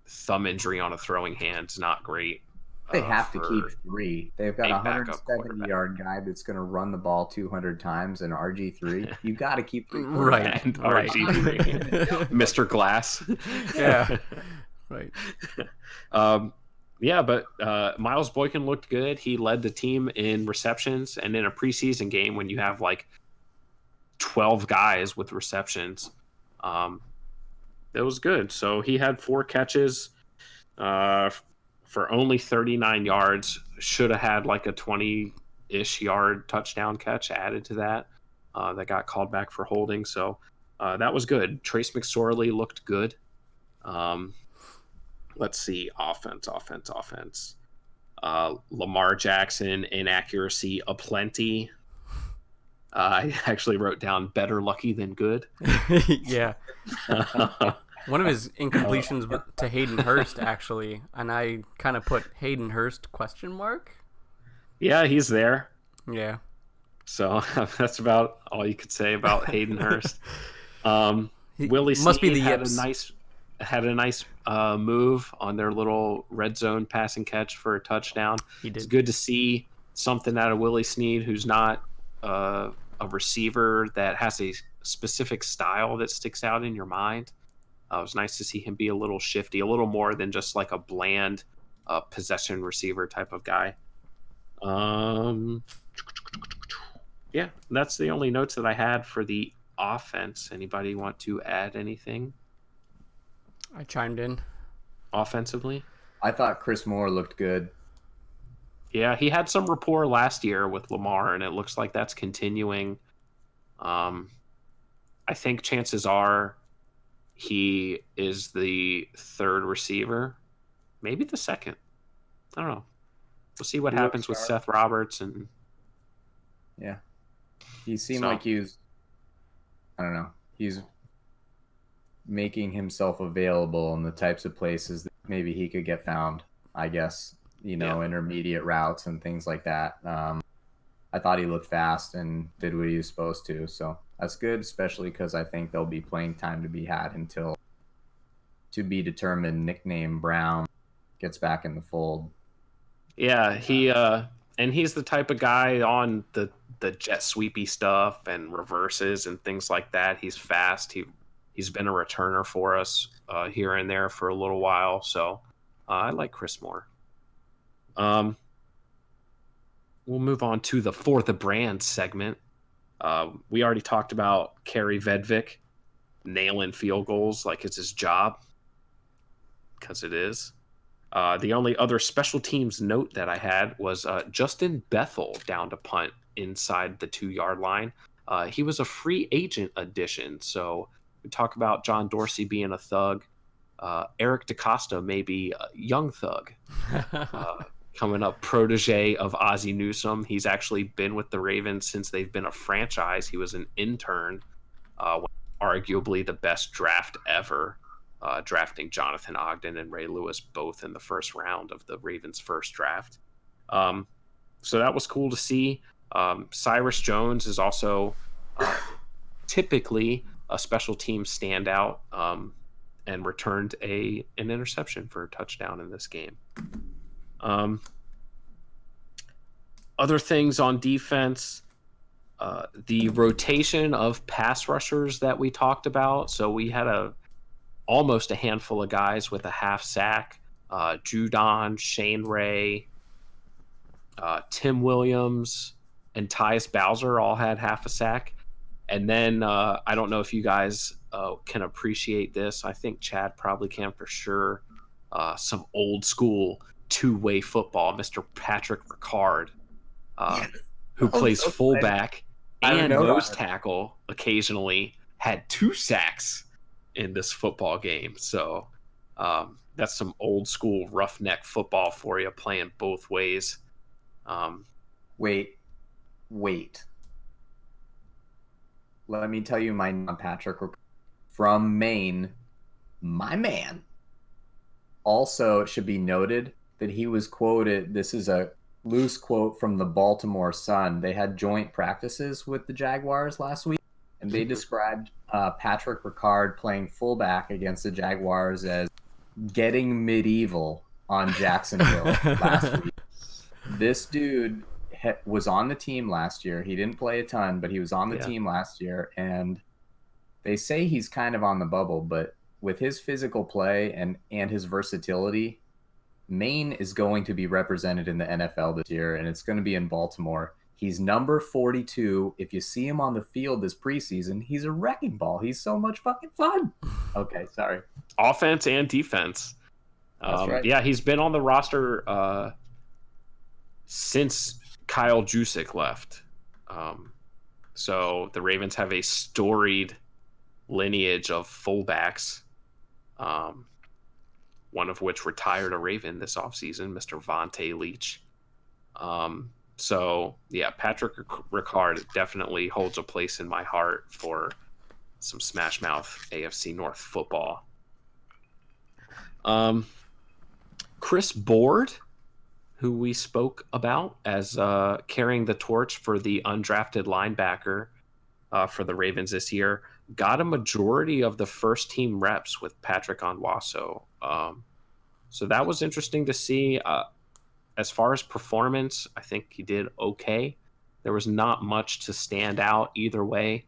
thumb injury on a throwing hand is not great. They have to keep 3. They've got a backup 170-yard guy that's going to run the ball 200 times in RG3. You got to keep 3. Right. And Right. RG3. Mr. Glass. Yeah. Right. Yeah, but Miles Boykin looked good. He led the team in receptions, and in a preseason game when you have like 12 guys with receptions, it was good. So he had 4 catches for only 39 yards. Should have had like a 20-ish yard touchdown catch added to that. That got called back for holding. So that was good. Trace McSorley looked good. Let's see. Offense. Lamar Jackson, inaccuracy aplenty. I actually wrote down better lucky than good. Yeah. One of his incompletions to Hayden Hurst, actually, and I kind of put Hayden Hurst ? Yeah, he's there. Yeah. So that's about all you could say about Hayden Hurst. Willie must be Snead the had a nice move on their little red zone passing catch for a touchdown. He did. It's good to see something out of Willie Snead, who's not a receiver that has a specific style that sticks out in your mind? It was nice to see him be a little shifty, a little more than just like a bland possession receiver type of guy. Yeah, that's the only notes that I had for the offense. Anybody want to add anything I chimed in. offensively? I thought Chris Moore looked good. Yeah, he had some rapport last year with Lamar, and it looks like that's continuing. I think chances are he is the third receiver, maybe the second. I don't know. We'll see what He looked happens with sharp. Seth Roberts. And Yeah. He seemed So- like he was, I don't know, he's making himself available in the types of places that maybe he could get found, I guess, intermediate routes and things like that. I thought he looked fast and did what he was supposed to. So that's good, especially because I think there'll be playing time to be had until to be determined nickname Brown gets back in the fold. Yeah, and he's the type of guy on the jet sweepy stuff and reverses and things like that. He's fast. He's been a returner for us here and there for a little while. So I like Chris Moore. We'll move on to the For the Brand segment. We already talked about Kerry Vedvik nailing field goals like it's his job, because it is. The only other special teams note that I had was Justin Bethel down to punt inside the 2-yard line. He was a free agent addition, so we talk about John Dorsey being a thug. Eric DaCosta may be a young thug. Coming up, protege of Ozzie Newsome. He's actually been with the Ravens since they've been a franchise. He was an intern, arguably the best draft ever, drafting Jonathan Ogden and Ray Lewis both in the first round of the Ravens' first draft. So that was cool to see. Cyrus Jones is also typically a special team standout, and returned an interception for a touchdown in this game. Other things on defense, the rotation of pass rushers that we talked about. So we had almost a handful of guys with a half sack. Judon, Shane Ray, Tim Williams, and Tyus Bowser all had half a sack. And then I don't know if you guys can appreciate this. I think Chad probably can for sure. Some old school two-way football, Mr. Patrick Ricard, who plays fullback and nose tackle occasionally, had 2 sacks in this football game. So that's some old school roughneck football for you, playing both ways. Wait. Let me tell you my Patrick from Maine, my man. Also, it should be noted that he was quoted, this is a loose quote from the Baltimore Sun. They had joint practices with the Jaguars last week, and they described Patrick Ricard playing fullback against the Jaguars as getting medieval on Jacksonville last week. This dude was on the team last year. He didn't play a ton, but he was on the team last year, and they say he's kind of on the bubble, but with his physical play and his versatility, Maine is going to be represented in the NFL this year, and it's going to be in Baltimore. He's number 42. If you see him on the field this preseason, he's a wrecking ball. He's so much fucking fun. Okay, sorry. Offense and defense. That's right. Yeah, he's been on the roster since Kyle Juszczyk left. So the Ravens have a storied lineage of fullbacks, one of which retired a Raven this offseason, Mr. Vontae Leach. So, yeah, Patrick Ricard definitely holds a place in my heart for some Smash Mouth AFC North football. Chris Board, who we spoke about as carrying the torch for the undrafted linebacker for the Ravens this year, got a majority of the first team reps with Patrick Onwuaso. So that was interesting to see. As far as performance, I think he did okay. There was not much to stand out either way.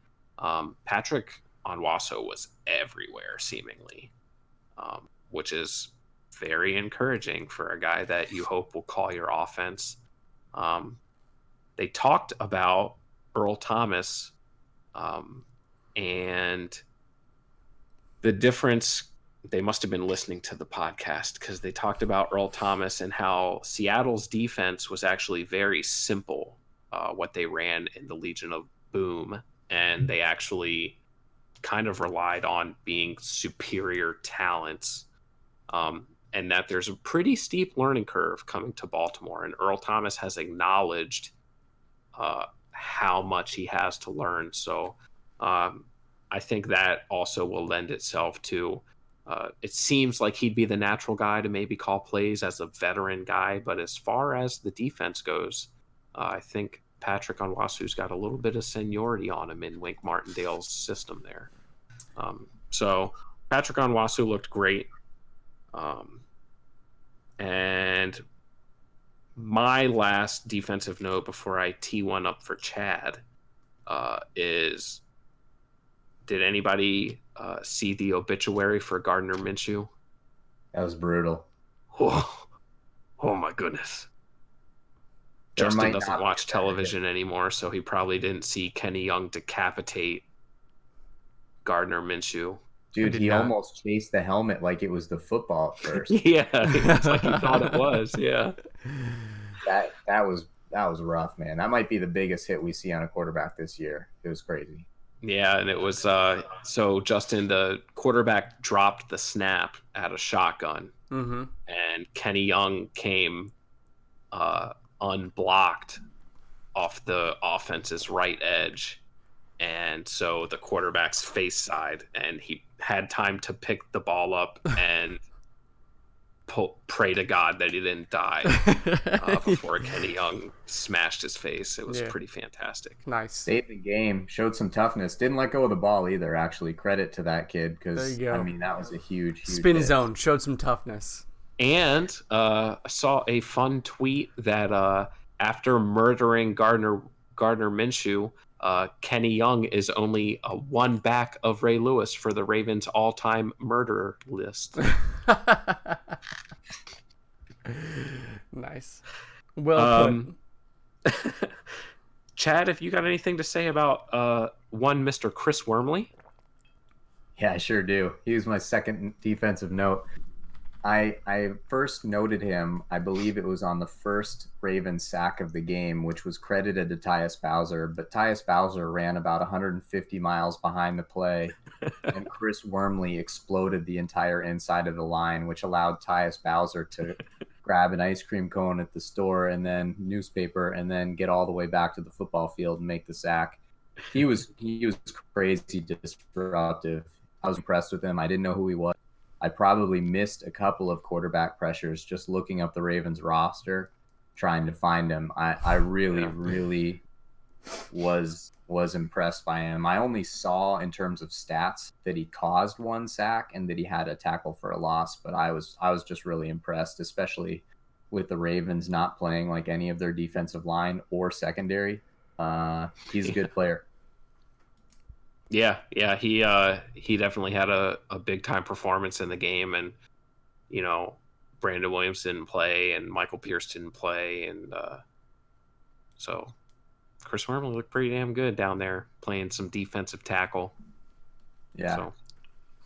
Patrick Onwuaso was everywhere seemingly, which is very encouraging for a guy that you hope will call your offense. They talked about Earl Thomas, and the difference. They must have been listening to the podcast because they talked about Earl Thomas and how Seattle's defense was actually very simple, what they ran in the Legion of Boom, and they actually kind of relied on being superior talents, and that there's a pretty steep learning curve coming to Baltimore, and Earl Thomas has acknowledged how much he has to learn. So I think that also will lend itself to it seems like he'd be the natural guy to maybe call plays as a veteran guy, but as far as the defense goes, I think Patrick Onwuasu's got a little bit of seniority on him in Wink Martindale's system there. So Patrick Onwuasu looked great. And my last defensive note before I tee one up for Chad is, did anybody see the obituary for Gardner Minshew? That was brutal. Oh my goodness. Justin doesn't watch television anymore, so he probably didn't see Kenny Young decapitate Gardner Minshew. Dude, he almost chased the helmet like it was the football at first. Yeah, it's like he thought it was. Yeah, that was rough, man. That might be the biggest hit we see on a quarterback this year. It was crazy. Yeah, and it was so Justin, the quarterback dropped the snap at a shotgun, and Kenny Young came unblocked off the offense's right edge, and so the quarterback's face side, and he had time to pick the ball up and pray to God that he didn't die before Kenny Young smashed his face. It was pretty fantastic. Nice. Saved the game, showed some toughness. Didn't let go of the ball either, actually. Credit to that kid because, I mean, that was a huge spin hit. zone. Showed some toughness. And I saw a fun tweet that after murdering Gardner Minshew, Kenny Young is only one back of Ray Lewis for the Ravens' all-time murderer list. Nice. Well put. Chad, if you got anything to say about one Mr. Chris Wormley? Yeah, I sure do. He was my second defensive note. I first noted him, I believe it was on the first Ravens sack of the game, which was credited to Tyus Bowser, but Tyus Bowser ran about 150 miles behind the play, and Chris Wormley exploded the entire inside of the line, which allowed Tyus Bowser to grab an ice cream cone at the store and then newspaper and then get all the way back to the football field and make the sack. He was crazy disruptive. I was impressed with him. I didn't know who he was. I probably missed a couple of quarterback pressures just looking up the Ravens roster, trying to find him. I really was impressed by him. I only saw in terms of stats that he caused one sack and that he had a tackle for a loss, but I was just really impressed, especially with the Ravens not playing like any of their defensive line or secondary. He's a good player. Yeah, he definitely had a big time performance in the game, and Brandon Williams didn't play, and Michael Pierce didn't play, and so Chris Wormley looked pretty damn good down there playing some defensive tackle. Yeah. So,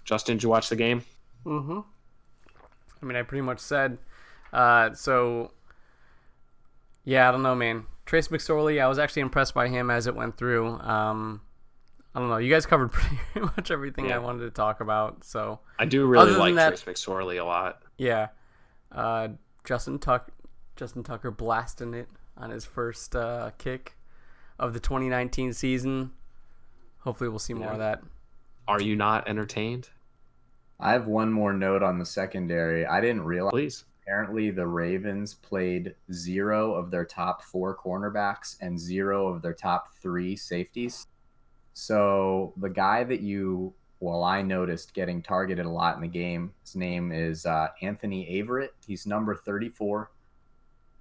Justin, did you watch the game? Mm-hmm. I mean, I pretty much said. So, yeah, I don't know, man. Trace McSorley, I was actually impressed by him as it went through. I don't know. You guys covered pretty much everything I wanted to talk about. So I do really like Trace McSorley a lot. Yeah. Justin Tucker blasting it on his first kick of the 2019 season. Hopefully we'll see more of that. Are you not entertained? I have one more note on the secondary. I didn't realize. Please. Apparently the Ravens played 0 of their top 4 cornerbacks and 0 of their top 3 safeties. So the guy that I noticed getting targeted a lot in the game, his name is Anthony Averett. He's number 34.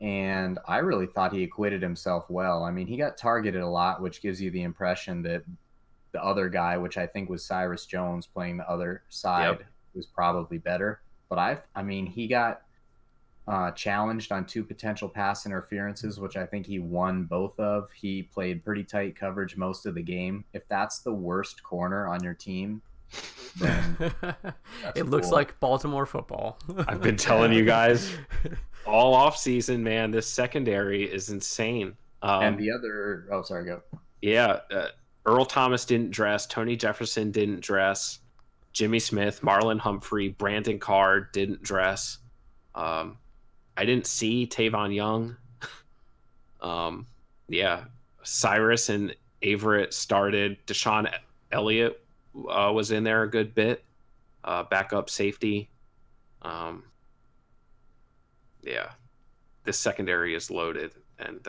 And I really thought he acquitted himself well. I mean, he got targeted a lot, which gives you the impression that the other guy, which I think was Cyrus Jones playing the other side, was probably better. But I mean, he got challenged on 2 potential pass interferences, which I think he won both of. He played pretty tight coverage most of the game. If that's the worst corner on your team, then it looks like Baltimore football. I've been telling you guys all off season, man, this secondary is insane. And the other, sorry, go. Yeah, Earl Thomas didn't dress. Tony Jefferson didn't dress. Jimmy Smith, Marlon Humphrey, Brandon Carr didn't dress. I didn't see Tavon Young. Yeah, Cyrus and Averett started. Deshaun Elliott was in there a good bit. Backup safety. Yeah, this secondary is loaded, and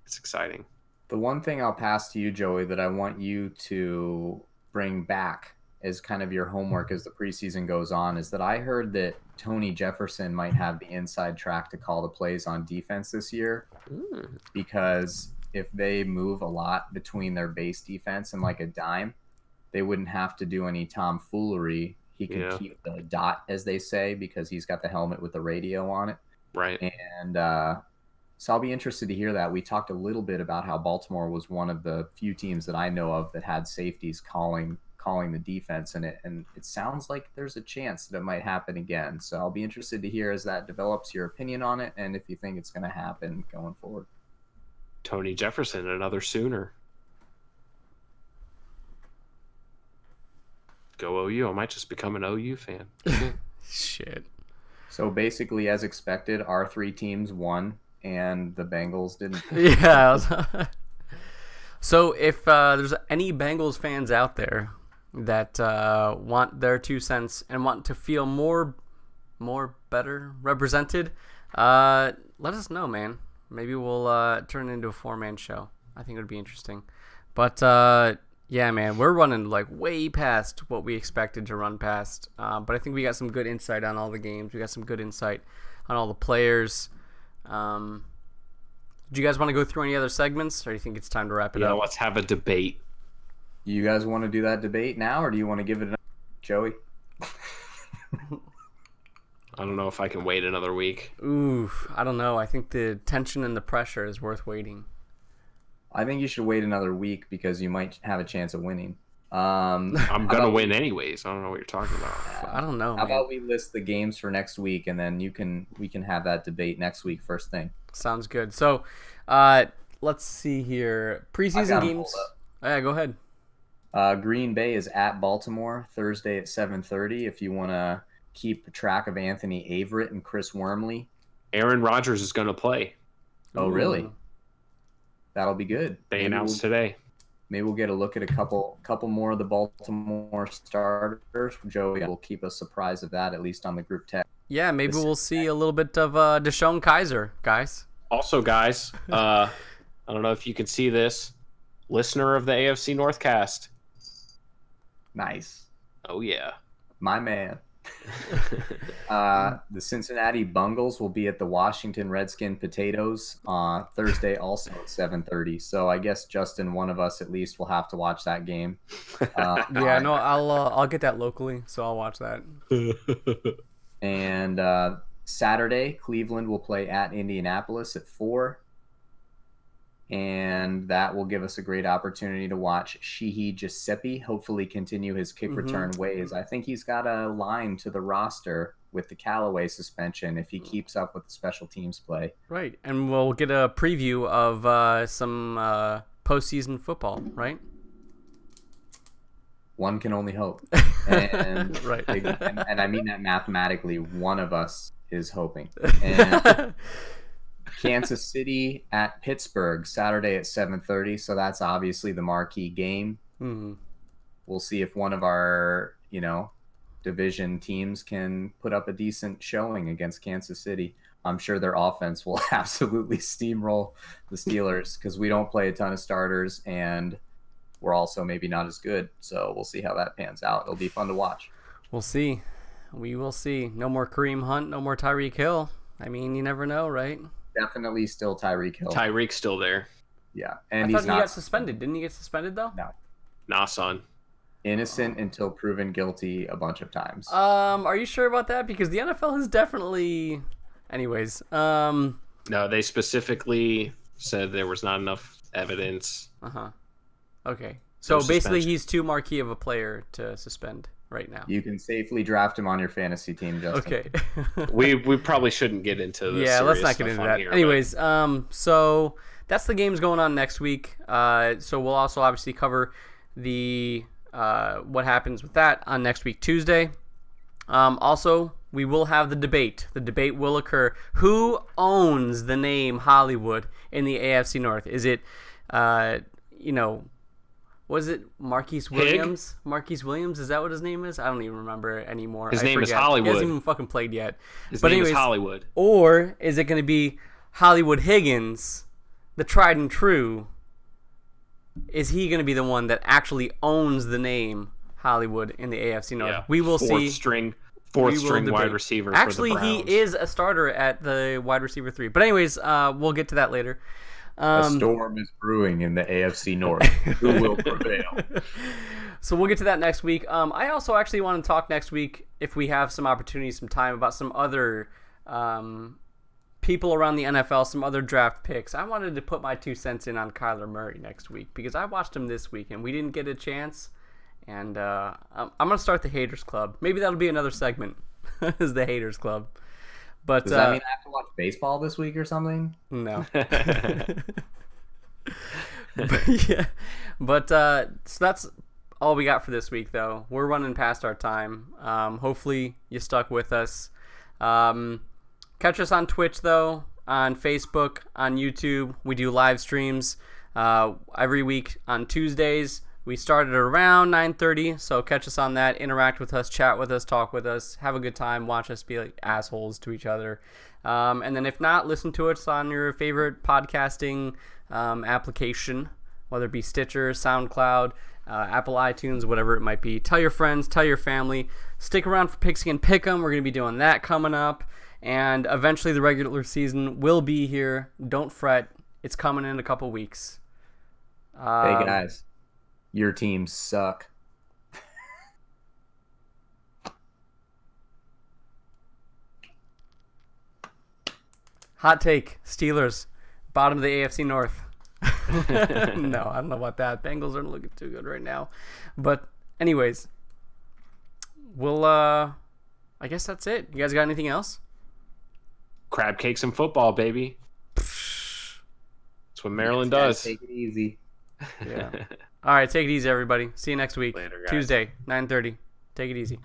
it's exciting. The one thing I'll pass to you, Joey, that I want you to bring back as kind of your homework as the preseason goes on is that I heard that Tony Jefferson might have the inside track to call the plays on defense this year. Because if they move a lot between their base defense and like a dime, they wouldn't have to do any tomfoolery. He could keep the dot, as they say, because he's got the helmet with the radio on it. Right. And so I'll be interested to hear that. We talked a little bit about how Baltimore was one of the few teams that I know of that had safeties calling the defense, and it sounds like there's a chance that it might happen again. So I'll be interested to hear as that develops your opinion on it, and if you think it's going to happen going forward. Tony Jefferson, another Sooner. Go OU. I might just become an OU fan. Shit. So basically, as expected, our 3 teams won, and the Bengals didn't. Yeah. So if there's any Bengals fans out there that want their 2 cents and want to feel more better represented, let us know, man. Maybe we'll turn it into a 4-man show. I think it would be interesting. But yeah, man, we're running like way past what we expected to run past. But I think we got some good insight on all the games. We got some good insight on all the players. Do you guys want to go through any other segments, or do you think it's time to wrap it up? Let's have a debate. You guys want to do that debate now, or do you want to give it another Joey? I don't know if I can wait another week. Ooh, I don't know. I think the tension and the pressure is worth waiting. I think you should wait another week because you might have a chance of winning. I'm going to win anyways. I don't know what you're talking about. I don't know. How about we list the games for next week, and then we can have that debate next week first thing. Sounds good. So let's see here. Preseason games. Yeah, go ahead. Green Bay is at Baltimore Thursday at 7:30. If you want to keep track of Anthony Averett and Chris Wormley. Aaron Rodgers is going to play. Oh, really? That'll be good. They announced today. Maybe we'll get a look at a couple more of the Baltimore starters. Joey will keep us surprised of that, at least on the group text. Yeah, maybe we'll see a little bit of Deshaun Kaiser, guys. Also, guys, I don't know if you can see this. Listener of the AFC Northcast. Nice. Oh, yeah. My man. The Cincinnati Bungles will be at the Washington Redskin Potatoes on Thursday also at 7:30. So I guess Justin, one of us at least, will have to watch that game. Yeah, no, I'll get that locally, so I'll watch that. And Saturday, Cleveland will play at Indianapolis at 4. And that will give us a great opportunity to watch Sheehy Giuseppe hopefully continue his kick return ways. I think he's got a line to the roster with the Callaway suspension if he keeps up with the special teams play. Right, and we'll get a preview of some postseason football, right? One can only hope. And, right. And I mean that mathematically. One of us is hoping. And Kansas City at Pittsburgh Saturday at 7:30. So that's obviously the marquee game. Mm-hmm. We'll see if one of our, division teams can put up a decent showing against Kansas City. I'm sure their offense will absolutely steamroll the Steelers because we don't play a ton of starters and we're also maybe not as good. So we'll see how that pans out. It'll be fun to watch. We'll see. We will see. No more Kareem Hunt. No more Tyreek Hill. I mean, you never know, right? Definitely still Tyreek Hill. Tyreek's still there. Yeah. And I thought he's not he got suspended. Didn't he get suspended, though? No. Nah, son. Innocent until proven guilty a bunch of times. Are you sure about that? Because the NFL has definitely. Anyways, No, they specifically said there was not enough evidence. Okay. So basically, suspension. he's too marquee of a player to suspend right now. You can safely draft him on your fantasy team, Justin. Okay. We probably shouldn't get into this. Yeah, let's not get into that. Here, Anyways, so that's the games going on next week. So we'll also obviously cover the what happens with that on next week Tuesday. Also, we will have the debate. The debate will occur. Who owns the name Hollywood in the AFC North? Is it, was it Marquise Williams? Marquise Williams, is that what his name is? I don't even remember anymore. His I name is forget. Hollywood. He hasn't even fucking played yet. His name is Hollywood. Or is it going to be Hollywood Higgins, the tried and true? Is he going to be the one that actually owns the name Hollywood in the AFC North? Yeah. We will see. Fourth string wide receiver. Actually, for the Browns. he is a starter at the wide receiver 3. But anyways, we'll get to that later. A storm is brewing in the AFC North. Who will prevail? So we'll get to that next week. I also actually want to talk next week, if we have some opportunity, some time, about some other people around the NFL, some other draft picks. I wanted to put my 2 cents in on Kyler Murray next week because I watched him this week and we didn't get a chance. And I'm going to start the Haters Club. Maybe that'll be another segment, is the Haters Club. But does that mean I have to watch baseball this week or something? No. So that's all we got for this week, though. We're running past our time. Hopefully you stuck with us. Catch us on Twitch, though, on Facebook, on YouTube. We do live streams every week on Tuesdays. We started around 9:30, so catch us on that. Interact with us, chat with us, talk with us, have a good time, watch us be like assholes to each other. And then if not, listen to us on your favorite podcasting application, whether it be Stitcher, SoundCloud, Apple iTunes, whatever it might be. Tell your friends, tell your family. Stick around for Pigskin Pick'em. We're going to be doing that coming up. And eventually the regular season will be here. Don't fret. It's coming in a couple weeks. Hey, guys. Your teams suck. Hot take. Steelers. Bottom of the AFC North. No, I don't know about that. Bengals aren't looking too good right now. But anyways, we'll I guess that's it. You guys got anything else? Crab cakes and football, baby. That's what Maryland does. Take it easy. Yeah. All right, take it easy, everybody. See you next week. Later, guys. Tuesday, 9:30. Take it easy.